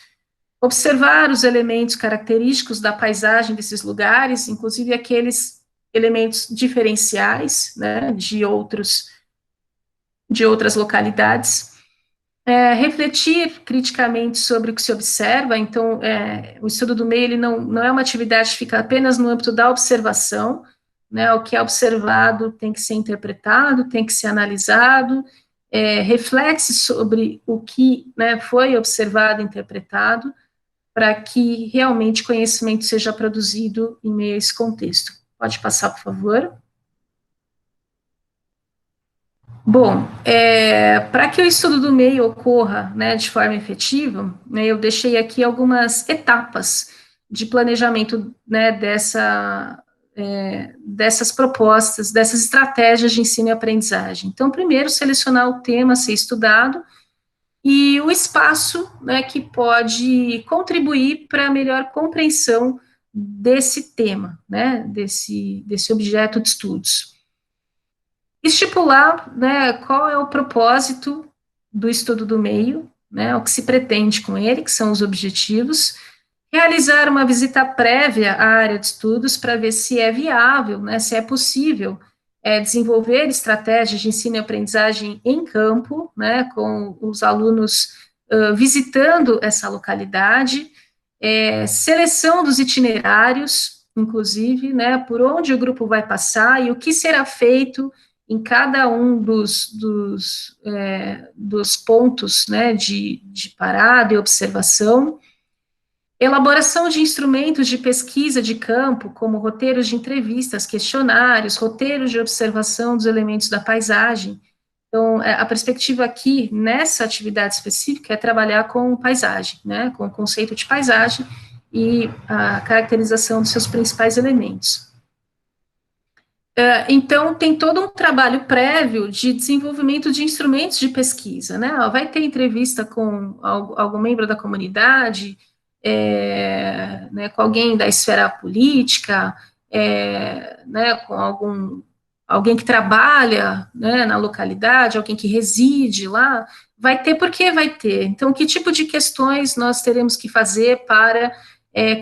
Speaker 3: Observar os elementos característicos da paisagem desses lugares, inclusive aqueles elementos diferenciais, né, de outras localidades, refletir criticamente sobre o que se observa. Então, o estudo do meio ele não é uma atividade que fica apenas no âmbito da observação, né, o que é observado tem que ser interpretado, tem que ser analisado, reflete sobre o que, né, foi observado e interpretado, para que realmente conhecimento seja produzido em meio a esse contexto. Pode passar, por favor. Bom, para que o estudo do meio ocorra, né, de forma efetiva, né, eu deixei aqui algumas etapas de planejamento, né, dessas propostas, dessas estratégias de ensino e aprendizagem. Então, primeiro, selecionar o tema a ser estudado e o espaço, né, que pode contribuir para a melhor compreensão desse tema, né, desse objeto de estudos. Estipular, né, qual é o propósito do estudo do meio, né, o que se pretende com ele, que são os objetivos, realizar uma visita prévia à área de estudos para ver se é viável, né, se é possível desenvolver estratégias de ensino e aprendizagem em campo, né, com os alunos visitando essa localidade, seleção dos itinerários, inclusive, né, por onde o grupo vai passar e o que será feito em cada um dos pontos, né, de parada e observação, elaboração de instrumentos de pesquisa de campo, como roteiros de entrevistas, questionários, roteiros de observação dos elementos da paisagem. Então, a perspectiva aqui, nessa atividade específica, é trabalhar com paisagem, né, com o conceito de paisagem e a caracterização dos seus principais elementos. Então, tem todo um trabalho prévio de desenvolvimento de instrumentos de pesquisa, né? Vai ter entrevista com algum membro da comunidade, né, com alguém da esfera política, né, com alguém que trabalha, né, na localidade, alguém que reside lá. Vai ter, porque vai ter. Então, que tipo de questões nós teremos que fazer para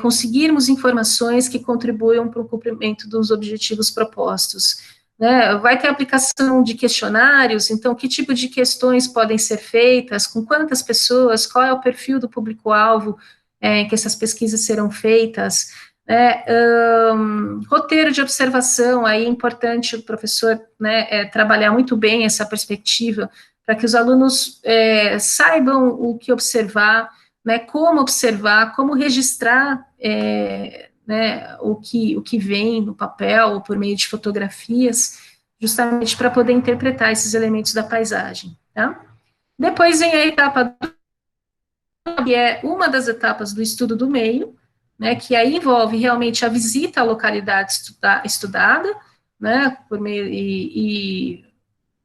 Speaker 3: conseguirmos informações que contribuam para o cumprimento dos objetivos propostos, né? Vai ter aplicação de questionários, então, que tipo de questões podem ser feitas, com quantas pessoas, qual é o perfil do público-alvo em que essas pesquisas serão feitas, né? Roteiro de observação, aí é importante o professor, né, trabalhar muito bem essa perspectiva, para que os alunos saibam o que observar, né, como observar, como registrar né, o que vem no papel, por meio de fotografias, justamente para poder interpretar esses elementos da paisagem. Tá? Depois vem a etapa, que é uma das etapas do estudo do meio, né, que aí envolve realmente a visita à localidade estudada, né, por meio,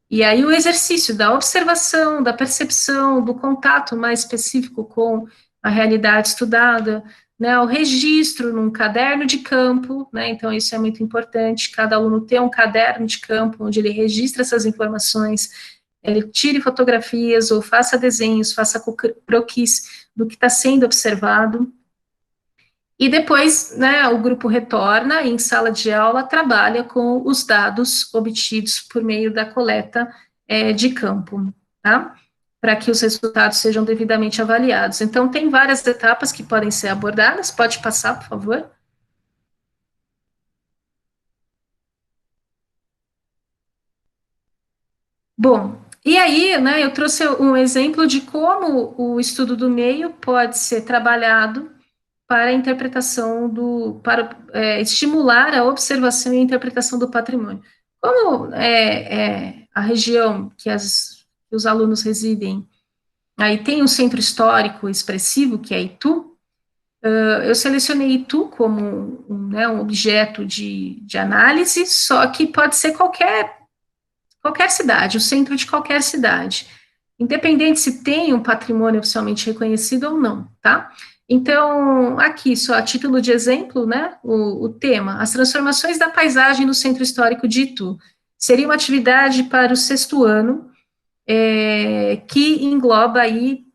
Speaker 3: e aí o exercício da observação, da percepção, do contato mais específico com a realidade estudada, né, o registro num caderno de campo, né, então isso é muito importante, cada aluno ter um caderno de campo onde ele registra essas informações, ele tire fotografias ou faça desenhos, faça croquis do que está sendo observado, e depois, né, o grupo retorna em sala de aula, trabalha com os dados obtidos por meio da coleta de campo, tá? Para que os resultados sejam devidamente avaliados. Então, tem várias etapas que podem ser abordadas. Pode passar, por favor. Bom, e aí, né, eu trouxe um exemplo de como o estudo do meio pode ser trabalhado para a interpretação para estimular a observação e a interpretação do patrimônio. Como a região que os alunos residem, aí tem um centro histórico expressivo, que é Itu, eu selecionei Itu como um objeto de análise, só que pode ser qualquer cidade, o centro de qualquer cidade, independente se tem um patrimônio oficialmente reconhecido ou não, tá? Então, aqui, só a título de exemplo, né, o tema, as transformações da paisagem no Centro Histórico de Itu, seria uma atividade para o 6º ano, que engloba aí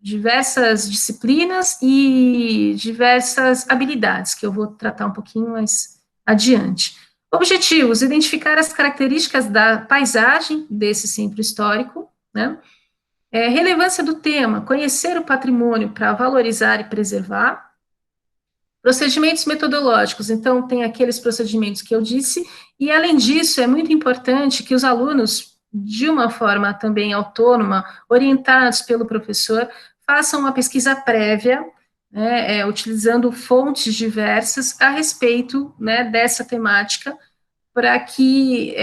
Speaker 3: diversas disciplinas e diversas habilidades, que eu vou tratar um pouquinho mais adiante. Objetivos: identificar as características da paisagem desse centro histórico, né? Relevância do tema: conhecer o patrimônio para valorizar e preservar. Procedimentos metodológicos: então, tem aqueles procedimentos que eu disse, e além disso, é muito importante que os alunos, de uma forma também autônoma, orientados pelo professor, façam uma pesquisa prévia, né, utilizando fontes diversas a respeito, né, dessa temática, para que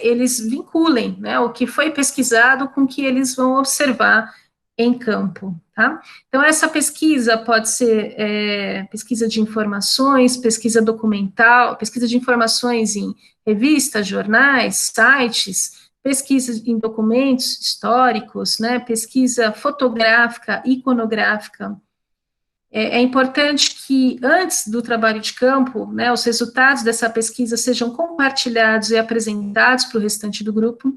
Speaker 3: eles vinculem, né, o que foi pesquisado com o que eles vão observar em campo, tá? Então, essa pesquisa pode ser pesquisa de informações, pesquisa documental, pesquisa de informações em revistas, jornais, sites, pesquisa em documentos históricos, né, pesquisa fotográfica, iconográfica. É importante que, antes do trabalho de campo, né, os resultados dessa pesquisa sejam compartilhados e apresentados para o restante do grupo.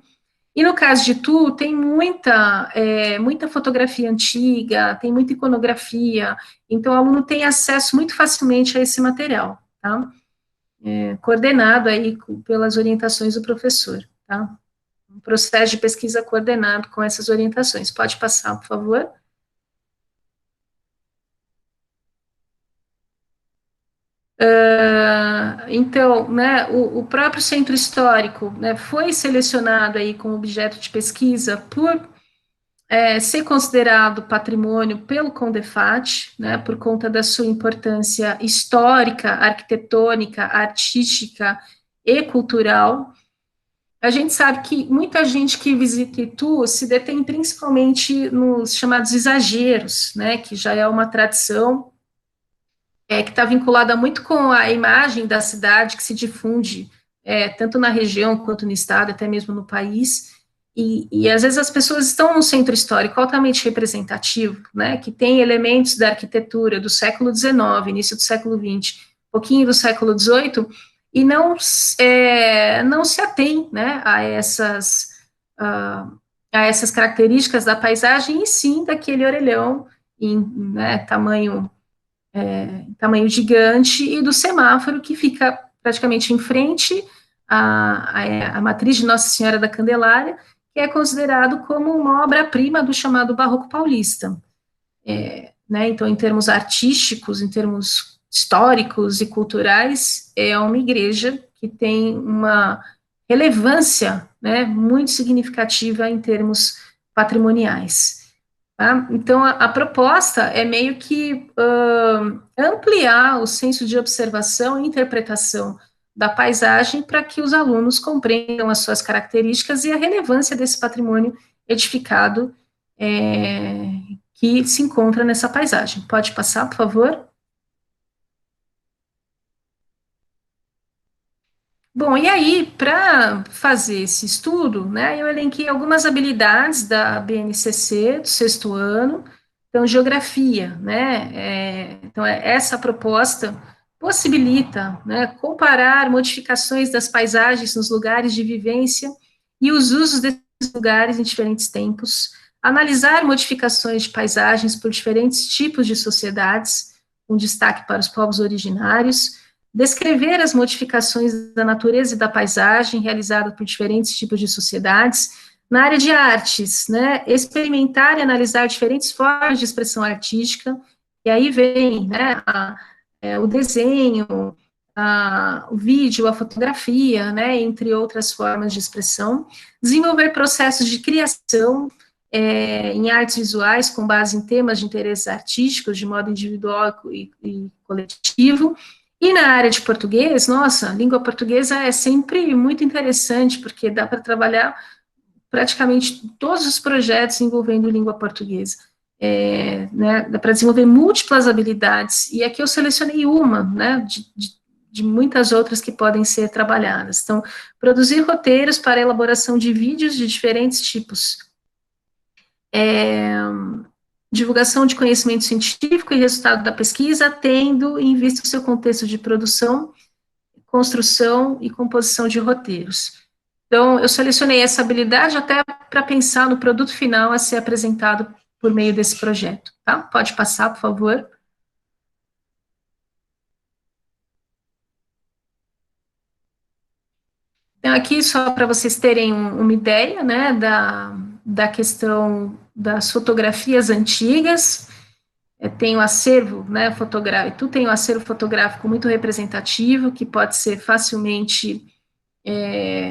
Speaker 3: E no caso de Tu, tem muita fotografia antiga, tem muita iconografia, então o aluno tem acesso muito facilmente a esse material, tá? Coordenado aí pelas orientações do professor, tá? Um processo de pesquisa coordenado com essas orientações. Pode passar, por favor? Então, né, o próprio centro histórico, né, foi selecionado aí como objeto de pesquisa por ser considerado patrimônio pelo CONDEFAT, né, por conta da sua importância histórica, arquitetônica, artística e cultural. A gente sabe que muita gente que visita Itu se detém principalmente nos chamados exageros, né, que já é uma tradição que está vinculada muito com a imagem da cidade que se difunde tanto na região quanto no estado, até mesmo no país, e às vezes as pessoas estão num centro histórico altamente representativo, né, que tem elementos da arquitetura do século XIX, início do século XX, pouquinho do século XVIII, e não se atém, né, a essas características da paisagem, e sim daquele orelhão em, né, tamanho gigante, e do semáforo que fica praticamente em frente à matriz de Nossa Senhora da Candelária, que é considerado como uma obra-prima do chamado Barroco Paulista. Né, então, em termos artísticos, em termos históricos e culturais, é uma igreja que tem uma relevância, né, muito significativa em termos patrimoniais. Tá? Então, a proposta é meio que ampliar o senso de observação e interpretação da paisagem para que os alunos compreendam as suas características e a relevância desse patrimônio edificado que se encontra nessa paisagem. Pode passar, por favor? Bom, e aí, para fazer esse estudo, né, eu elenquei algumas habilidades da BNCC do sexto ano. Então, geografia, né, então essa proposta possibilita, né, comparar modificações das paisagens nos lugares de vivência e os usos desses lugares em diferentes tempos, analisar modificações de paisagens por diferentes tipos de sociedades, com destaque para os povos originários, descrever as modificações da natureza e da paisagem realizadas por diferentes tipos de sociedades. Na área de artes, né, experimentar e analisar diferentes formas de expressão artística, e aí vem, né, o desenho, o vídeo, a fotografia, né, entre outras formas de expressão. Desenvolver processos de criação em artes visuais com base em temas de interesses artísticos, de modo individual e coletivo. E na área de português, nossa, a língua portuguesa é sempre muito interessante, porque dá para trabalhar praticamente todos os projetos envolvendo língua portuguesa. Né, dá para desenvolver múltiplas habilidades, e aqui eu selecionei uma, né, de muitas outras que podem ser trabalhadas. Então, produzir roteiros para elaboração de vídeos de diferentes tipos. Divulgação de conhecimento científico e resultado da pesquisa, tendo em vista o seu contexto de produção, construção e composição de roteiros. Então, eu selecionei essa habilidade até para pensar no produto final a ser apresentado por meio desse projeto, tá? Pode passar, por favor. Então, aqui, só para vocês terem uma ideia, né, da questão das fotografias antigas, tem o acervo, né, fotográfico, tu tem um acervo fotográfico muito representativo, que pode ser facilmente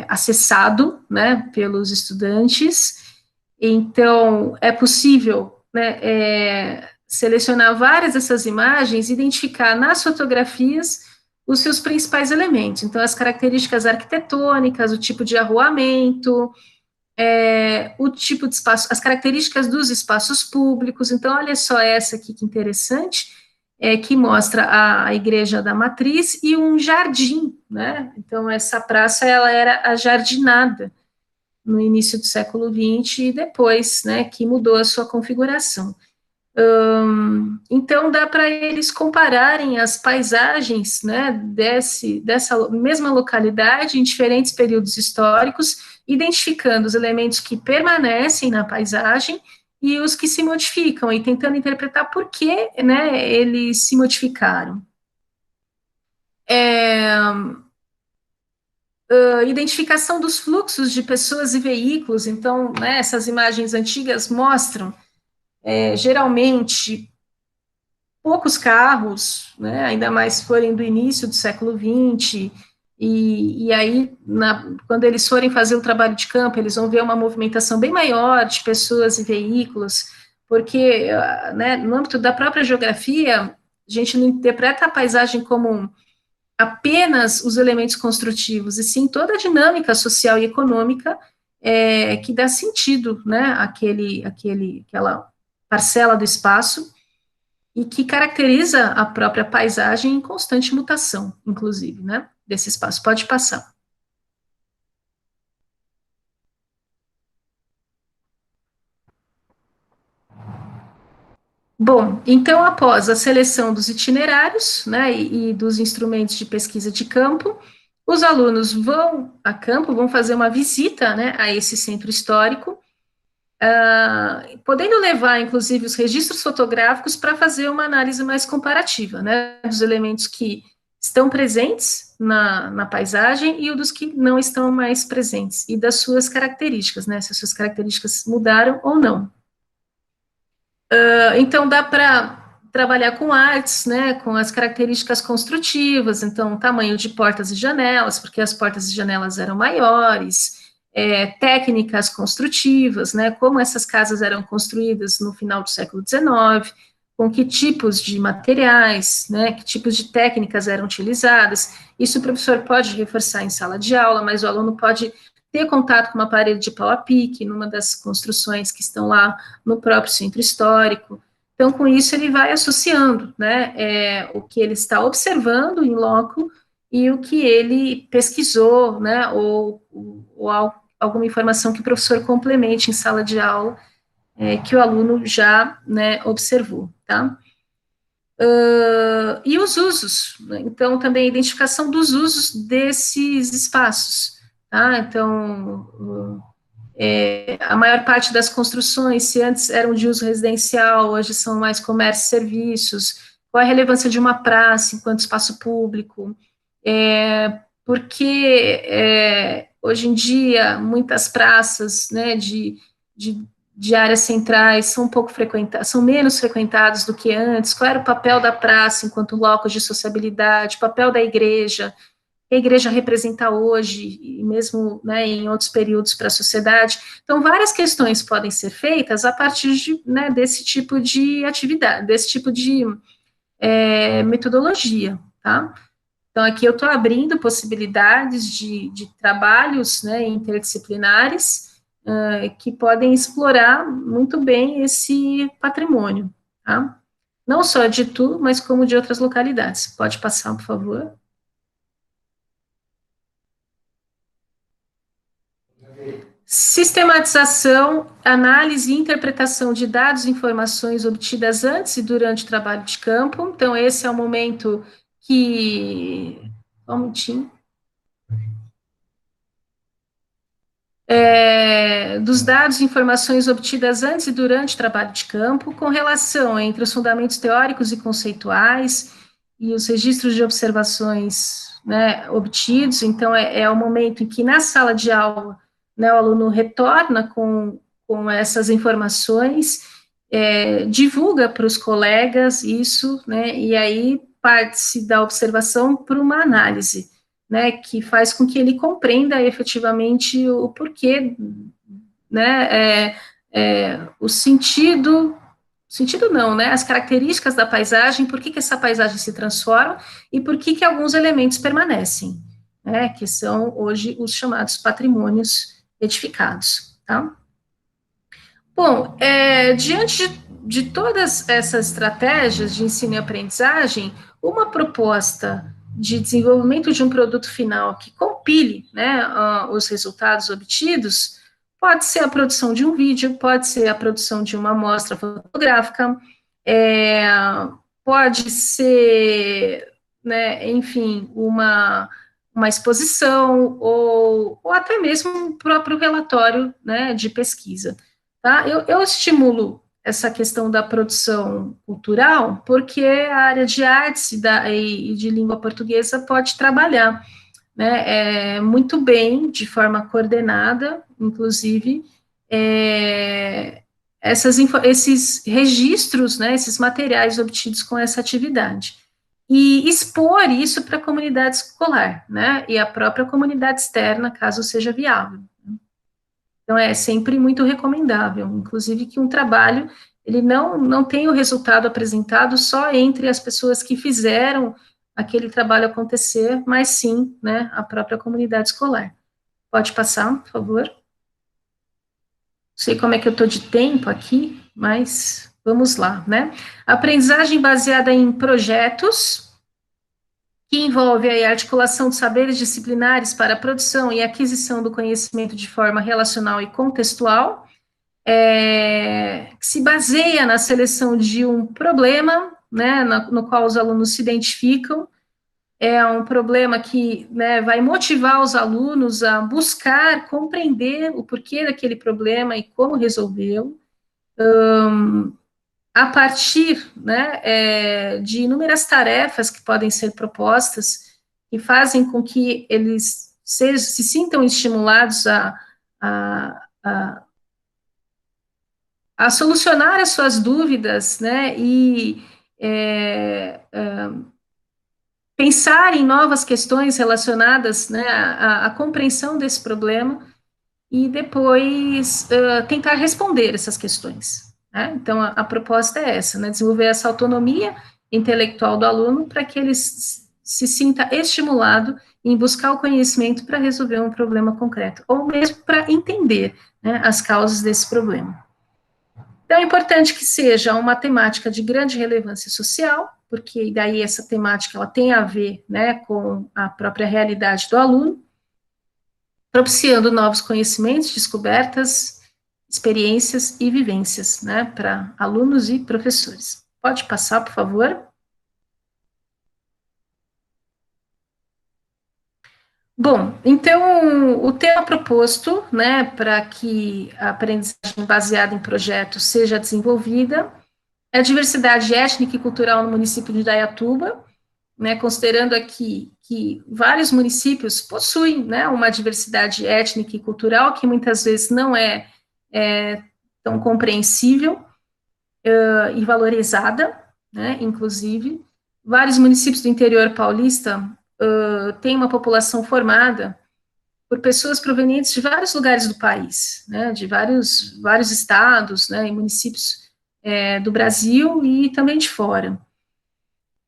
Speaker 3: acessado, né, pelos estudantes. Então, é possível, né, selecionar várias dessas imagens, identificar nas fotografias os seus principais elementos. Então, as características arquitetônicas, o tipo de arruamento, o tipo de espaço, as características dos espaços públicos. Então, olha só essa aqui que interessante, que mostra a Igreja da Matriz e um jardim, né? Então, essa praça, ela era ajardinada no início do século XX e depois, né, que mudou a sua configuração. Então, dá para eles compararem as paisagens, né, dessa mesma localidade em diferentes períodos históricos, identificando os elementos que permanecem na paisagem e os que se modificam, e tentando interpretar por que, né, eles se modificaram. Identificação dos fluxos de pessoas e veículos. Então, né, essas imagens antigas mostram, geralmente, poucos carros, né, ainda mais se forem do início do século XX, e aí, quando eles forem fazer o trabalho de campo, eles vão ver uma movimentação bem maior de pessoas e veículos, porque, né, no âmbito da própria geografia, a gente não interpreta a paisagem como apenas os elementos construtivos, e sim toda a dinâmica social e econômica que dá sentido, né, aquela parcela do espaço, e que caracteriza a própria paisagem em constante mutação, inclusive, né, desse espaço. Pode passar. Bom, então, após a seleção dos itinerários, né, e dos instrumentos de pesquisa de campo, os alunos vão a campo, vão fazer uma visita, né, a esse centro histórico, podendo levar, inclusive, os registros fotográficos para fazer uma análise mais comparativa, né, dos elementos que estão presentes na paisagem e dos que não estão mais presentes, e das suas características, né, se as suas características mudaram ou não. Então, dá para trabalhar com artes, né, com as características construtivas, então, tamanho de portas e janelas, porque as portas e janelas eram maiores, técnicas construtivas, né, como essas casas eram construídas no final do século XIX, com que tipos de materiais, né, que tipos de técnicas eram utilizadas. Isso o professor pode reforçar em sala de aula, mas o aluno pode ter contato com uma parede de pau a pique, numa das construções que estão lá no próprio centro histórico. Então, com isso, ele vai associando, né, o que ele está observando em loco e o que ele pesquisou, né, ou alguma informação que o professor complemente em sala de aula, que o aluno já, né, observou, tá? E os usos, né? Então, também a identificação dos usos desses espaços, tá? Então, a maior parte das construções, se antes eram de uso residencial, hoje são mais comércio e serviços. Qual é a relevância de uma praça enquanto espaço público? Porque hoje em dia muitas praças, né, de áreas centrais são pouco frequentadas, são menos frequentadas do que antes. Qual era o papel da praça enquanto locus de sociabilidade? O papel da igreja? Que a igreja representa hoje, e mesmo, né, em outros períodos para a sociedade. Então, várias questões podem ser feitas a partir né, desse tipo de atividade, desse tipo de metodologia, tá? Então, aqui eu estou abrindo possibilidades de trabalhos, né, interdisciplinares que podem explorar muito bem esse patrimônio, tá? Não só de Itu, mas como de outras localidades. Pode passar, por favor. Sistematização, análise e interpretação de dados e informações obtidas antes e durante o trabalho de campo. Então, esse é o momento que... Um minutinho. Dos dados e informações obtidas antes e durante o trabalho de campo, com relação entre os fundamentos teóricos e conceituais e os registros de observações né, obtidos, então é o momento em que na sala de aula, né, o aluno retorna com essas informações, divulga para os colegas isso, né, e aí parte-se da observação para uma análise, né, que faz com que ele compreenda efetivamente o porquê, né, o sentido não, né, as características da paisagem, por que essa paisagem se transforma e por que alguns elementos permanecem, né, que são hoje os chamados patrimônios edificados, tá? Bom, diante de todas essas estratégias de ensino e aprendizagem, uma proposta de desenvolvimento de um produto final que compile, né, os resultados obtidos, pode ser a produção de um vídeo, pode ser a produção de uma amostra fotográfica, pode ser, né, enfim, uma exposição, ou até mesmo um próprio relatório, né, de pesquisa. Tá? Eu estimulo essa questão da produção cultural, porque a área de artes e de língua portuguesa pode trabalhar, né, muito bem, de forma coordenada, inclusive, esses registros, né, esses materiais obtidos com essa atividade. E expor isso para a comunidade escolar, né, e a própria comunidade externa, caso seja viável. Então, é sempre muito recomendável, inclusive que um trabalho, ele não tem o resultado apresentado só entre as pessoas que fizeram aquele trabalho acontecer, mas sim, né, a própria comunidade escolar. Pode passar, por favor? Não sei como é que eu estou de tempo aqui, mas vamos lá, né? Aprendizagem baseada em projetos, que envolve a articulação de saberes disciplinares para a produção e aquisição do conhecimento de forma relacional e contextual, que se baseia na seleção de um problema, né, no qual os alunos se identificam, é um problema que, né, vai motivar os alunos a buscar compreender o porquê daquele problema e como resolvê-lo, a partir, né, de inúmeras tarefas que podem ser propostas e fazem com que eles se sintam estimulados a solucionar as suas dúvidas, né, e pensar em novas questões relacionadas, né, à compreensão desse problema e depois tentar responder essas questões, né? Então, a proposta é essa, né, desenvolver essa autonomia intelectual do aluno para que ele se sinta estimulado em buscar o conhecimento para resolver um problema concreto, ou mesmo para entender, né, as causas desse problema. Então, é importante que seja uma temática de grande relevância social, porque daí essa temática ela tem a ver, né, com a própria realidade do aluno, propiciando novos conhecimentos, descobertas, experiências e vivências, né, para alunos e professores. Pode passar, por favor? Bom, então, o tema proposto, né, para que a aprendizagem baseada em projetos seja desenvolvida é a diversidade étnica e cultural no município de Indaiatuba, né, considerando aqui que vários municípios possuem, né, uma diversidade étnica e cultural que muitas vezes não é tão compreensível e valorizada, né, inclusive. Vários municípios do interior paulista têm uma população formada por pessoas provenientes de vários lugares do país, né, de vários estados, né, e municípios do Brasil e também de fora.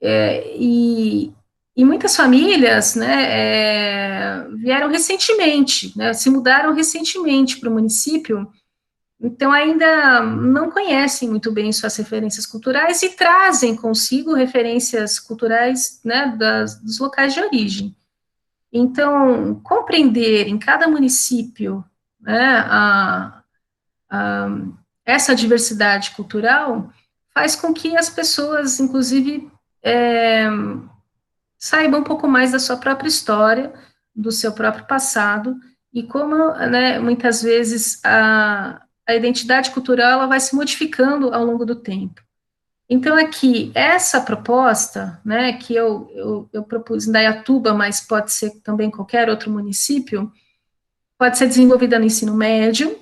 Speaker 3: E muitas famílias, né, vieram recentemente, né, se mudaram recentemente para o município, então ainda não conhecem muito bem suas referências culturais e trazem consigo referências culturais, né, dos locais de origem. Então, compreender em cada município, né, essa diversidade cultural faz com que as pessoas, inclusive, saibam um pouco mais da sua própria história, do seu próprio passado, e como, né, muitas vezes a identidade cultural ela vai se modificando ao longo do tempo. Então, aqui, essa proposta, né, que eu propus em Indaiatuba, mas pode ser também qualquer outro município, pode ser desenvolvida no ensino médio,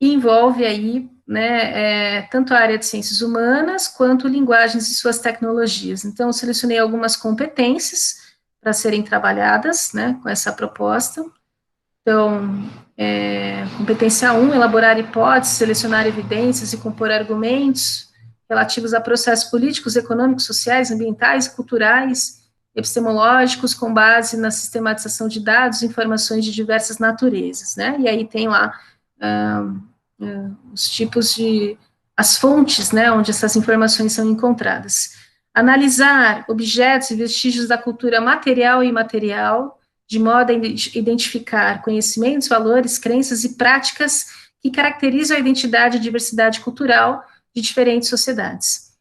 Speaker 3: e envolve aí, né, tanto a área de ciências humanas, quanto linguagens e suas tecnologias. Então, eu selecionei algumas competências para serem trabalhadas, né, com essa proposta. Então, competência 1, elaborar hipóteses, selecionar evidências e compor argumentos relativos a processos políticos, econômicos, sociais, ambientais, culturais, epistemológicos, com base na sistematização de dados e informações de diversas naturezas, né? E aí tem lá os tipos de, as fontes, né, onde essas informações são encontradas. Analisar objetos e vestígios da cultura material e imaterial, de modo a identificar conhecimentos, valores, crenças e práticas que caracterizam a identidade e diversidade cultural de diferentes sociedades.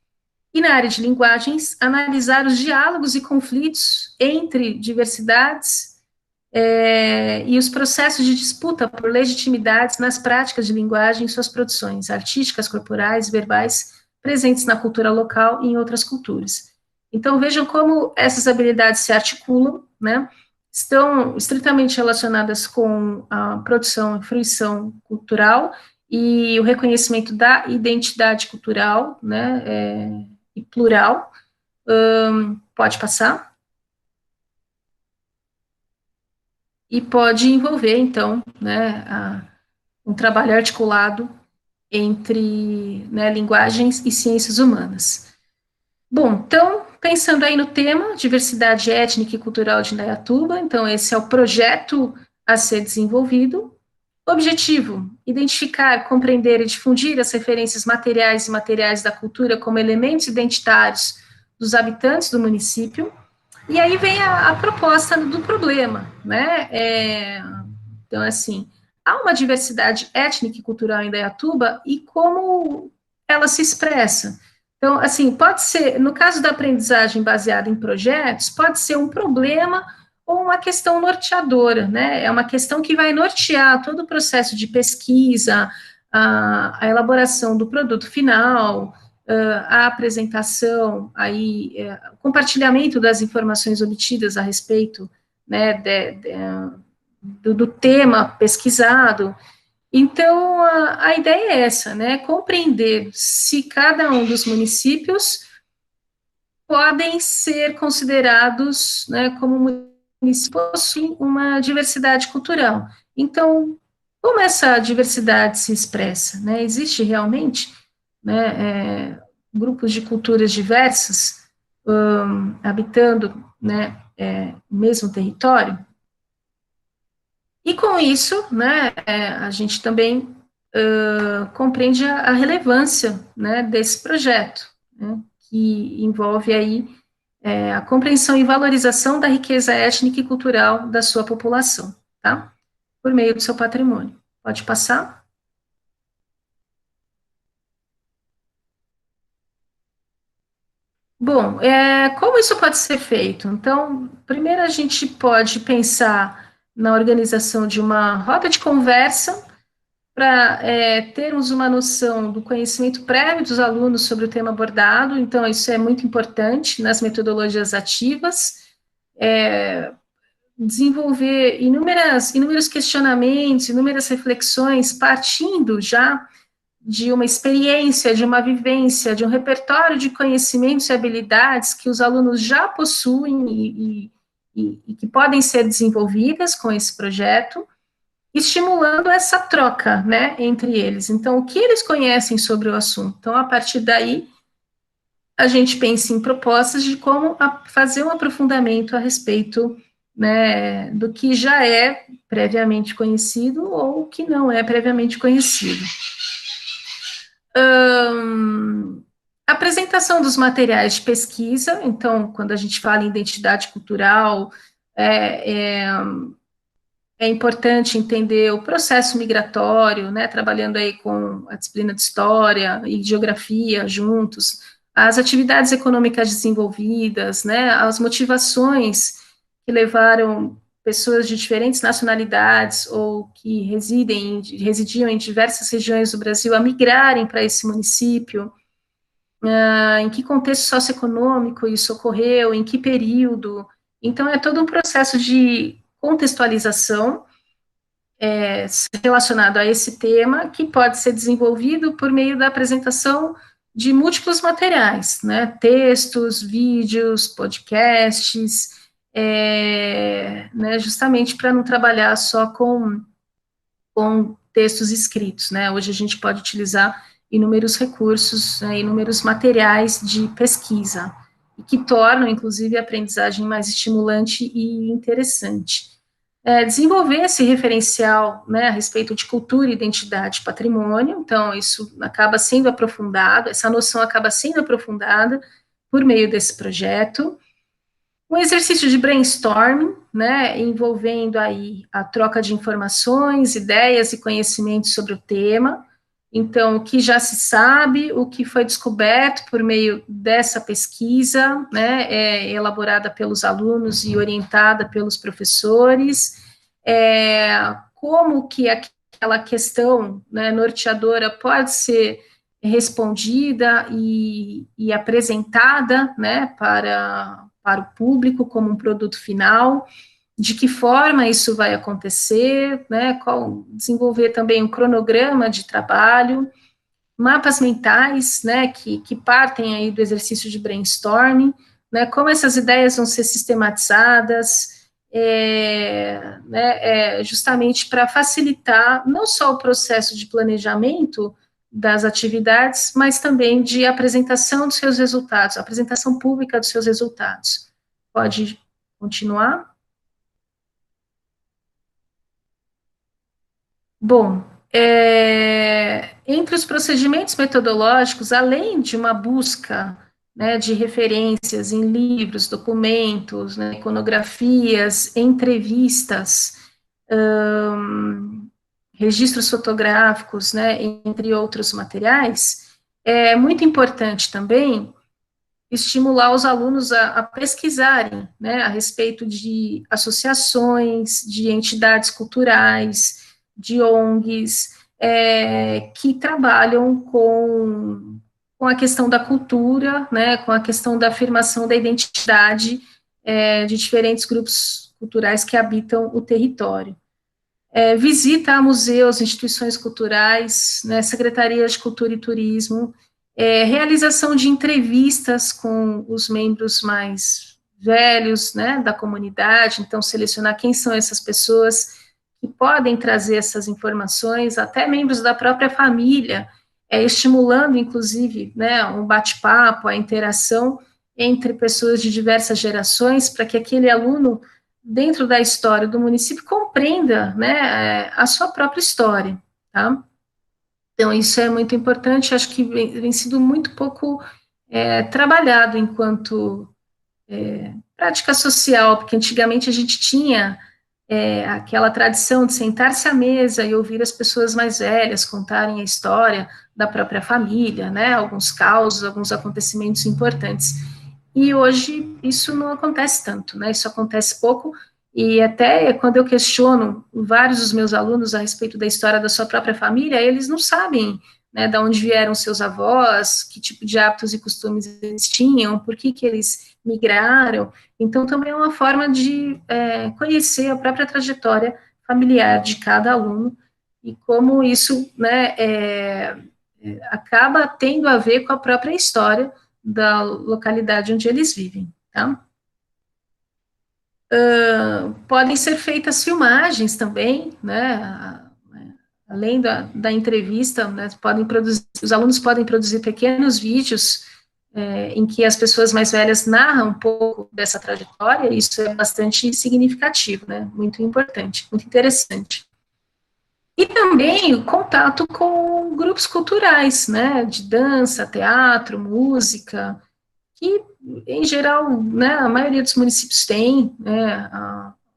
Speaker 3: E na área de linguagens, analisar os diálogos e conflitos entre diversidades e os processos de disputa por legitimidades nas práticas de linguagem em suas produções artísticas, corporais, verbais, presentes na cultura local e em outras culturas. Então, vejam como essas habilidades se articulam, né? Estão estritamente relacionadas com a produção e fruição cultural e o reconhecimento da identidade cultural, né, e plural. Pode passar. E pode envolver, então, né, um trabalho articulado entre, né, linguagens e ciências humanas. Bom, então, pensando aí no tema, diversidade étnica e cultural de Indaiatuba, então esse é o projeto a ser desenvolvido. Objetivo, identificar, compreender e difundir as referências materiais e imateriais da cultura como elementos identitários dos habitantes do município. E aí vem a proposta do problema, né? Então, assim, há uma diversidade étnica e cultural em Indaiatuba e como ela se expressa. Então, assim, pode ser, no caso da aprendizagem baseada em projetos, pode ser um problema ou uma questão norteadora, né? É uma questão que vai nortear todo o processo de pesquisa, a elaboração do produto final, a apresentação, aí, o compartilhamento das informações obtidas a respeito, né, do tema pesquisado. Então, a ideia é essa, né, compreender se cada um dos municípios podem ser considerados, né, como municípios que possuem uma diversidade cultural. Então, como essa diversidade se expressa, né, existe realmente, né, grupos de culturas diversas habitando, né, o mesmo território? E com isso, né, a gente também compreende a relevância, né, desse projeto, né, que envolve aí a compreensão e valorização da riqueza étnica e cultural da sua população, tá? Por meio do seu patrimônio. Pode passar? Bom, como isso pode ser feito? Então, primeiro a gente pode pensar na organização de uma roda de conversa para termos uma noção do conhecimento prévio dos alunos sobre o tema abordado, então isso é muito importante nas metodologias ativas, desenvolver inúmeros questionamentos, inúmeras reflexões, partindo já de uma experiência, de uma vivência, de um repertório de conhecimentos e habilidades que os alunos já possuem e que podem ser desenvolvidas com esse projeto, estimulando essa troca, né, entre eles. Então, o que eles conhecem sobre o assunto? Então, a partir daí, a gente pensa em propostas de como fazer um aprofundamento a respeito, né, do que já é previamente conhecido ou que não é previamente conhecido. Apresentação dos materiais de pesquisa, então, quando a gente fala em identidade cultural, é importante entender o processo migratório, né, trabalhando aí com a disciplina de história e geografia juntos, as atividades econômicas desenvolvidas, né, as motivações que levaram pessoas de diferentes nacionalidades ou que residiam em diversas regiões do Brasil a migrarem para esse município, em que contexto socioeconômico isso ocorreu, em que período. Então, é todo um processo de contextualização relacionado a esse tema, que pode ser desenvolvido por meio da apresentação de múltiplos materiais, né, textos, vídeos, podcasts, né, justamente para não trabalhar só com textos escritos, né, hoje a gente pode utilizar inúmeros recursos, né, inúmeros materiais de pesquisa, que tornam, inclusive, a aprendizagem mais estimulante e interessante. Desenvolver esse referencial, né, a respeito de cultura, identidade e patrimônio, então isso acaba sendo aprofundado, essa noção acaba sendo aprofundada por meio desse projeto. Um exercício de brainstorming, né, envolvendo aí a troca de informações, ideias e conhecimentos sobre o tema, então, o que já se sabe, o que foi descoberto por meio dessa pesquisa, né, elaborada pelos alunos e orientada pelos professores, como que aquela questão, né, norteadora pode ser respondida e apresentada, né, para o público como um produto final, de que forma isso vai acontecer, né, desenvolver também um cronograma de trabalho, mapas mentais, né, que partem aí do exercício de brainstorming, né, como essas ideias vão ser sistematizadas, justamente para facilitar não só o processo de planejamento das atividades, mas também de apresentação dos seus resultados, apresentação pública dos seus resultados. Pode continuar? Bom, entre os procedimentos metodológicos, além de uma busca, né, de referências em livros, documentos, né, iconografias, entrevistas, registros fotográficos, né, entre outros materiais, é muito importante também estimular os alunos a pesquisarem, né, a respeito de associações, de entidades culturais, de ONGs, que trabalham com a questão da cultura, né, com a questão da afirmação da identidade de diferentes grupos culturais que habitam o território. Visita a museus, instituições culturais, né, secretarias de cultura e turismo, realização de entrevistas com os membros mais velhos, né, da comunidade, então selecionar quem são essas pessoas que podem trazer essas informações, até membros da própria família, estimulando, inclusive, né, um bate-papo, a interação entre pessoas de diversas gerações, para que aquele aluno, dentro da história do município, compreenda, né, a sua própria história, tá? Então, isso é muito importante, acho que vem sido muito pouco trabalhado enquanto prática social, porque antigamente a gente tinha aquela tradição de sentar-se à mesa e ouvir as pessoas mais velhas contarem a história da própria família, né, alguns causos, alguns acontecimentos importantes. E hoje isso não acontece tanto, né, isso acontece pouco, e até quando eu questiono vários dos meus alunos a respeito da história da sua própria família, eles não sabem, né, de onde vieram seus avós, que tipo de hábitos e costumes eles tinham, por que eles migraram. Então, também é uma forma de conhecer a própria trajetória familiar de cada aluno e como isso, né, acaba tendo a ver com a própria história da localidade onde eles vivem, tá? Podem ser feitas filmagens também, né, além da entrevista, né, os alunos podem produzir pequenos vídeos em que as pessoas mais velhas narram um pouco dessa trajetória, e isso é bastante significativo, né, muito importante, muito interessante. E também o contato com grupos culturais, né, de dança, teatro, música, que, em geral, né, a maioria dos municípios tem, né,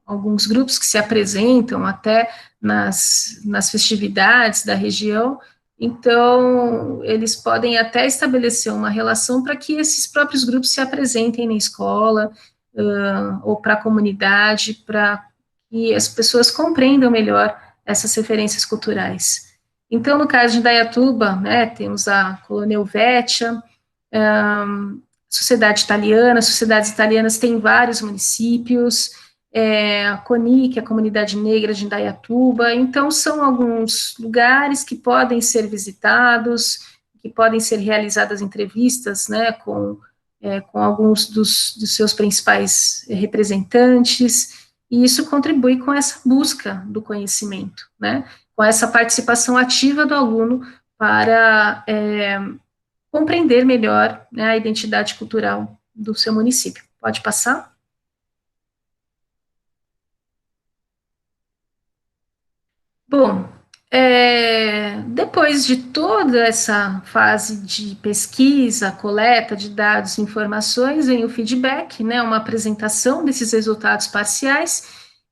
Speaker 3: alguns grupos que se apresentam até nas festividades da região, então, eles podem até estabelecer uma relação para que esses próprios grupos se apresentem na escola, ou para a comunidade, para que as pessoas compreendam melhor essas referências culturais. Então, no caso de Indaiatuba, né, temos a Coronel Vétia, Sociedade italiana, sociedades italianas têm vários municípios, a CONI, que é a Comunidade Negra de Indaiatuba, então são alguns lugares que podem ser visitados, que podem ser realizadas entrevistas, né, com alguns dos seus principais representantes, e isso contribui com essa busca do conhecimento, né, com essa participação ativa do aluno para compreender melhor, né, a identidade cultural do seu município. Pode passar? Bom, depois de toda essa fase de pesquisa, coleta de dados e informações, vem o feedback, né, uma apresentação desses resultados parciais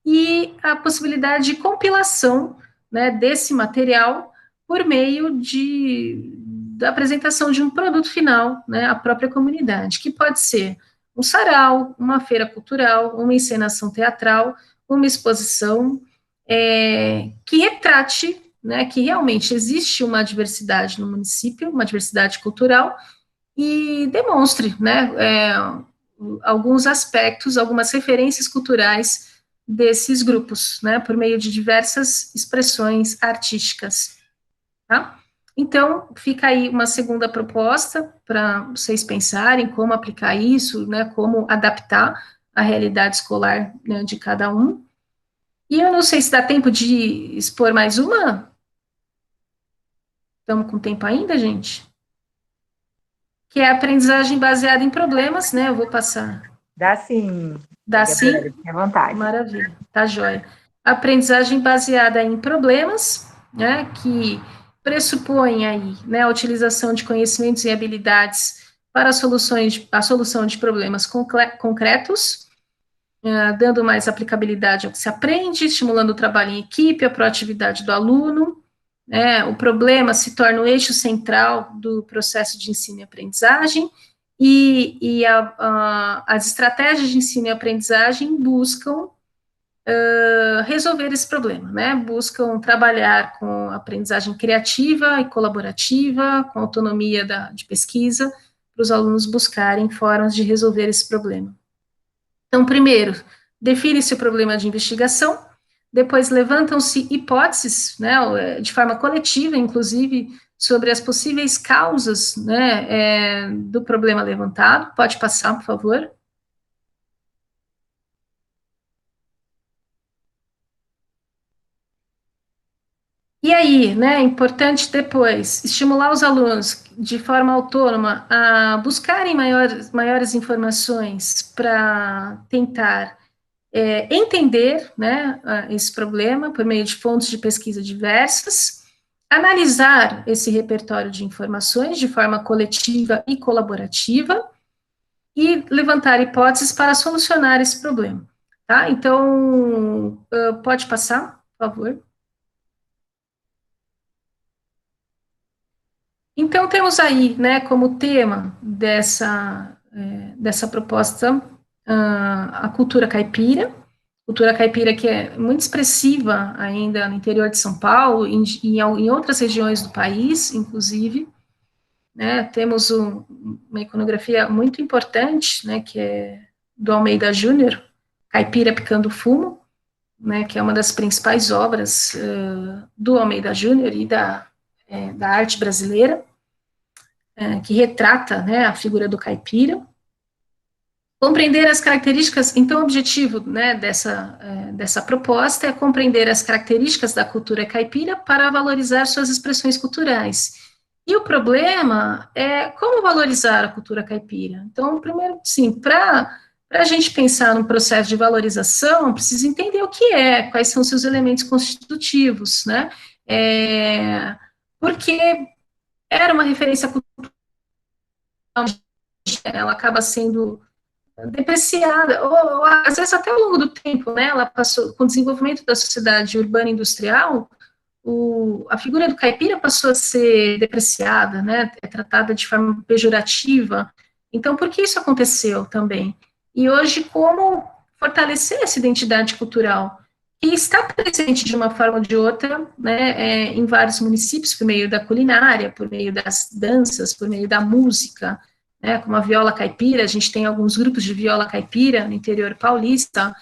Speaker 3: e a possibilidade de compilação, né, desse material por meio da apresentação de um produto final, né, à própria comunidade, que pode ser um sarau, uma feira cultural, uma encenação teatral, uma exposição, que retrate, né, que realmente existe uma diversidade no município, uma diversidade cultural, e demonstre, né, alguns aspectos, algumas referências culturais desses grupos, né, por meio de diversas expressões artísticas, tá? Então, fica aí uma segunda proposta para vocês pensarem como aplicar isso, né, como adaptar a realidade escolar, né, de cada um. E eu não sei se dá tempo de expor mais uma. Estamos com tempo ainda, gente? Que é a aprendizagem baseada em problemas, né? Eu vou passar.
Speaker 1: Dá sim.
Speaker 3: Dá sim?
Speaker 1: Fique à vontade.
Speaker 3: Maravilha, tá joia. Aprendizagem baseada em problemas, né? Que pressupõe aí, né, a utilização de conhecimentos e habilidades para a solução de problemas concretos, dando mais aplicabilidade ao que se aprende, estimulando o trabalho em equipe, a proatividade do aluno, né, o problema se torna o eixo central do processo de ensino e aprendizagem, e as estratégias de ensino e aprendizagem buscam resolver esse problema, né, buscam trabalhar com aprendizagem criativa e colaborativa, com autonomia de pesquisa, para os alunos buscarem formas de resolver esse problema. Então, primeiro, define-se o problema de investigação, depois levantam-se hipóteses, né, de forma coletiva, inclusive, sobre as possíveis causas, né, do problema levantado. Pode passar, por favor. E aí, né, é importante depois estimular os alunos de forma autônoma a buscarem maiores informações para tentar entender, né, esse problema por meio de fontes de pesquisa diversas, analisar esse repertório de informações de forma coletiva e colaborativa e levantar hipóteses para solucionar esse problema, tá? Então, pode passar, por favor. Então, temos aí, né, como tema dessa proposta, a cultura caipira que é muito expressiva ainda no interior de São Paulo, em outras regiões do país, inclusive, né, temos uma iconografia muito importante, né, que é do Almeida Júnior, Caipira Picando Fumo, né, que é uma das principais obras do Almeida Júnior e da arte brasileira, que retrata, né, a figura do caipira. Compreender as características, então o objetivo, né, dessa proposta é compreender as características da cultura caipira para valorizar suas expressões culturais. E o problema é como valorizar a cultura caipira. Então, primeiro, sim, para a gente pensar no processo de valorização, precisa entender o que é, quais são seus elementos constitutivos, né, porque era uma referência cultural, ela acaba sendo depreciada, ou às vezes até ao longo do tempo, né, ela passou, com o desenvolvimento da sociedade urbana industrial, a figura do caipira passou a ser depreciada, né, é tratada de forma pejorativa. Então, por que isso aconteceu também? E hoje, como fortalecer essa identidade cultural, que está presente de uma forma ou de outra, né, em vários municípios, por meio da culinária, por meio das danças, por meio da música, né, como a viola caipira, a gente tem alguns grupos de viola caipira no interior paulista,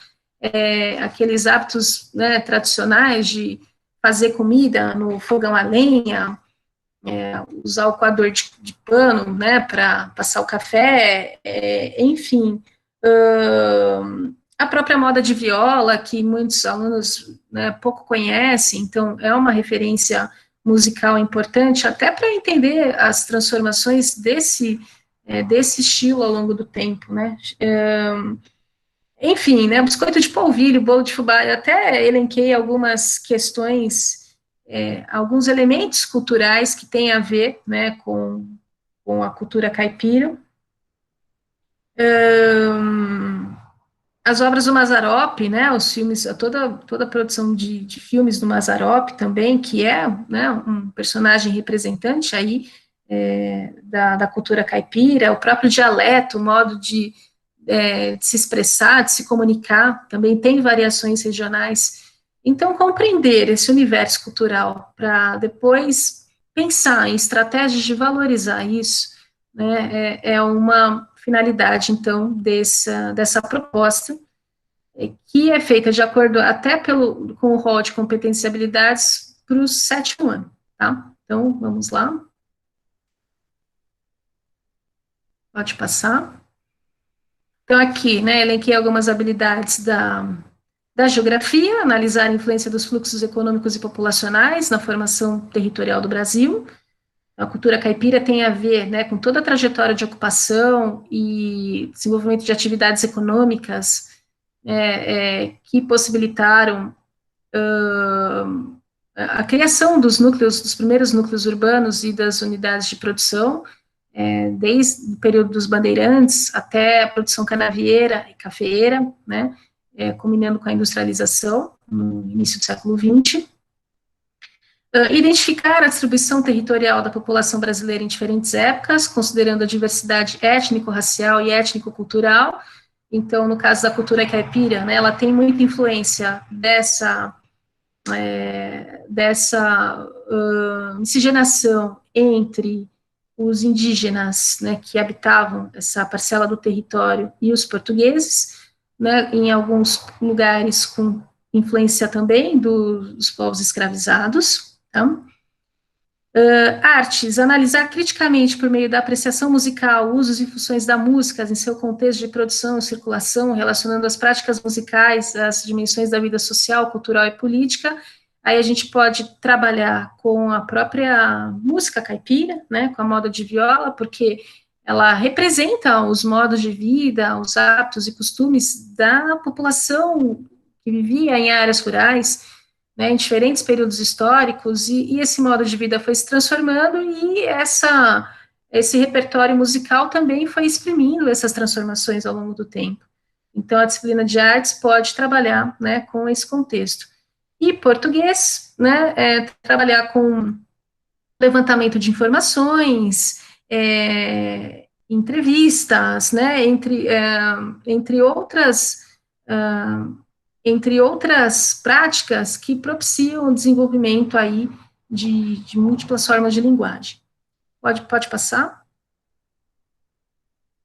Speaker 3: aqueles hábitos, né, tradicionais de fazer comida no fogão a lenha, usar o coador de pano, né, para passar o café, enfim, a própria moda de viola, que muitos alunos, né, pouco conhecem, então é uma referência musical importante, até para entender as transformações desse estilo ao longo do tempo, né, enfim, né, biscoito de polvilho, bolo de fubá, eu até elenquei algumas questões, alguns elementos culturais que têm a ver, né, com a cultura caipira. As obras do Mazzaropi, né, os filmes, toda a produção de filmes do Mazzaropi também, que é, né, um personagem representante aí da cultura caipira, o próprio dialeto, o modo de se expressar, de se comunicar, também tem variações regionais. Então, compreender esse universo cultural para depois pensar em estratégias de valorizar isso, né, é uma finalidade, então, dessa proposta, que é feita de acordo até com o rol de competências e habilidades para o 7º ano, tá? Então, vamos lá. Pode passar. Então, aqui, né, elenquei algumas habilidades da geografia, analisar a influência dos fluxos econômicos e populacionais na formação territorial do Brasil. A cultura caipira tem a ver, né, com toda a trajetória de ocupação e desenvolvimento de atividades econômicas que possibilitaram a criação dos primeiros núcleos urbanos e das unidades de produção, desde o período dos bandeirantes até a produção canavieira e cafeeira, né, culminando com a industrialização no início do século XX. Identificar a distribuição territorial da população brasileira em diferentes épocas, considerando a diversidade étnico-racial e étnico-cultural. Então, no caso da cultura caipira, né, ela tem muita influência dessa miscigenação entre os indígenas, né, que habitavam essa parcela do território e os portugueses, né, em alguns lugares com influência também dos povos escravizados. Tá? Artes, analisar criticamente por meio da apreciação musical, usos e funções da música em seu contexto de produção e circulação, relacionando as práticas musicais às dimensões da vida social, cultural e política. Aí a gente pode trabalhar com a própria música caipira, né, com a moda de viola, porque ela representa os modos de vida, os hábitos e costumes da população que vivia em áreas rurais, né, em diferentes períodos históricos, e esse modo de vida foi se transformando, e esse repertório musical também foi exprimindo essas transformações ao longo do tempo. Então, a disciplina de artes pode trabalhar, né, com esse contexto. E português, né, trabalhar com levantamento de informações, entrevistas, né, entre outras práticas que propiciam o desenvolvimento aí de múltiplas formas de linguagem. Pode passar?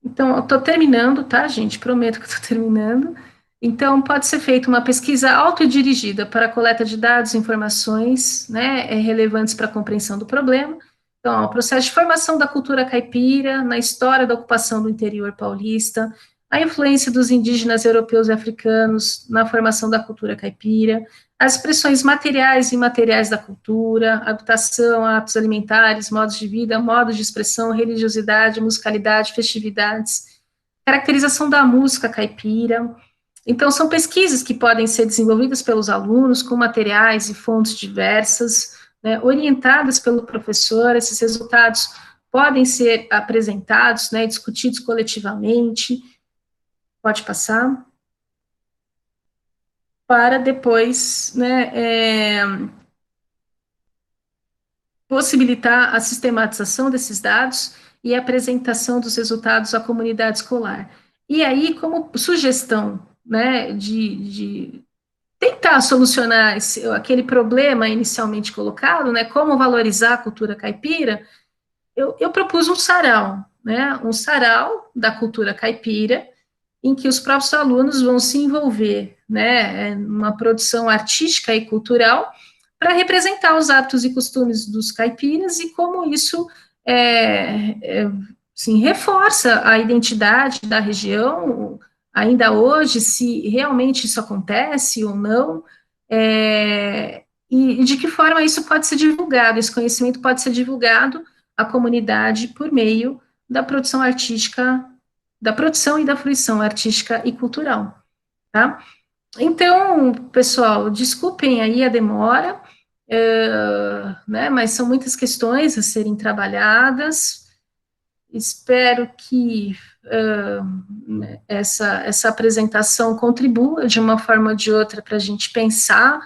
Speaker 3: Então, eu estou terminando, tá, gente? Prometo que estou terminando. Então, pode ser feita uma pesquisa autodirigida para a coleta de dados e informações, né, relevantes para a compreensão do problema. Então, o processo de formação da cultura caipira, na história da ocupação do interior paulista, a influência dos indígenas europeus e africanos na formação da cultura caipira, as expressões materiais e imateriais da cultura, habitação, hábitos alimentares, modos de vida, modos de expressão, religiosidade, musicalidade, festividades, caracterização da música caipira. Então, são pesquisas que podem ser desenvolvidas pelos alunos com materiais e fontes diversas, né, orientadas pelo professor. Esses resultados podem ser apresentados, né, discutidos coletivamente. Pode passar. Para depois, né, possibilitar a sistematização desses dados e a apresentação dos resultados à comunidade escolar. E aí, como sugestão, né, de tentar solucionar aquele problema inicialmente colocado, né, como valorizar a cultura caipira, eu propus um sarau, né, um sarau da cultura caipira, em que os próprios alunos vão se envolver, né, numa produção artística e cultural para representar os hábitos e costumes dos caipiras e como isso assim, reforça a identidade da região, ainda hoje, se realmente isso acontece ou não, e de que forma isso pode ser divulgado, esse conhecimento pode ser divulgado à comunidade por meio da produção artística, da produção e da fruição artística e cultural, tá? Então, pessoal, desculpem aí a demora, né, mas são muitas questões a serem trabalhadas. Espero que essa apresentação contribua de uma forma ou de outra para a gente pensar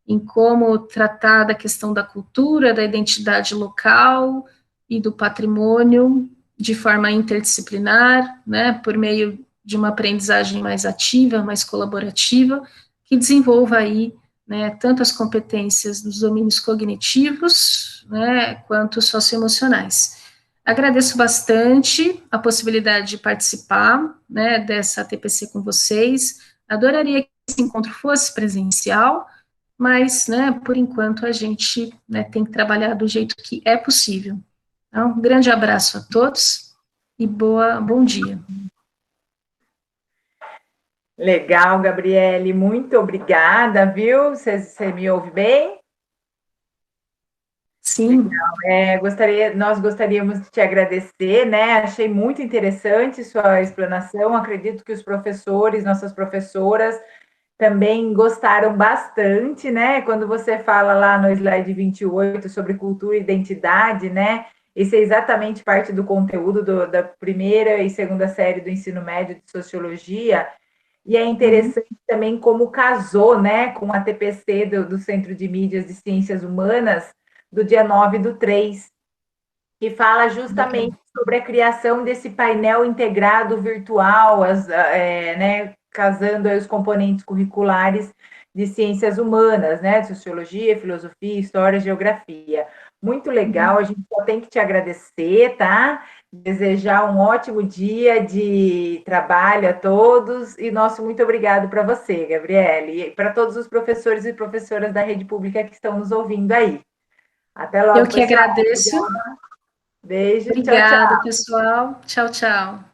Speaker 3: em como tratar da questão da cultura, da identidade local e do patrimônio de forma interdisciplinar, né, por meio de uma aprendizagem mais ativa, mais colaborativa, que desenvolva aí, né, tanto as competências dos domínios cognitivos, né, quanto socioemocionais. Agradeço bastante a possibilidade de participar, né, dessa TPC com vocês. Adoraria que esse encontro fosse presencial, mas, né, por enquanto a gente, né, tem que trabalhar do jeito que é possível. Então, um grande abraço a todos e bom dia.
Speaker 1: Legal, Gabriele, muito obrigada, viu? Você me ouve bem?
Speaker 3: Sim.
Speaker 1: Nós gostaríamos de te agradecer, né? Achei muito interessante sua explanação. Acredito que os professores, nossas professoras, também gostaram bastante, né? Quando você fala lá no slide 28 sobre cultura e identidade, né? Esse é exatamente parte do conteúdo da primeira e segunda série do ensino médio de sociologia. E é interessante também como casou, né, com a TPC do Centro de Mídias de Ciências Humanas, do dia 9/3, que fala justamente sobre a criação desse painel integrado virtual, né, casando aí os componentes curriculares de ciências humanas, né, sociologia, filosofia, história, geografia. Muito legal, a gente só tem que te agradecer, tá? Desejar um ótimo dia de trabalho a todos e nosso muito obrigado para você, Gabriele, e para todos os professores e professoras da rede pública que estão nos ouvindo aí. Até logo,
Speaker 3: Eu que
Speaker 1: pessoal.
Speaker 3: agradeço.
Speaker 1: Beijo,
Speaker 3: Obrigada,
Speaker 1: tchau, tchau.
Speaker 3: pessoal. Tchau, tchau.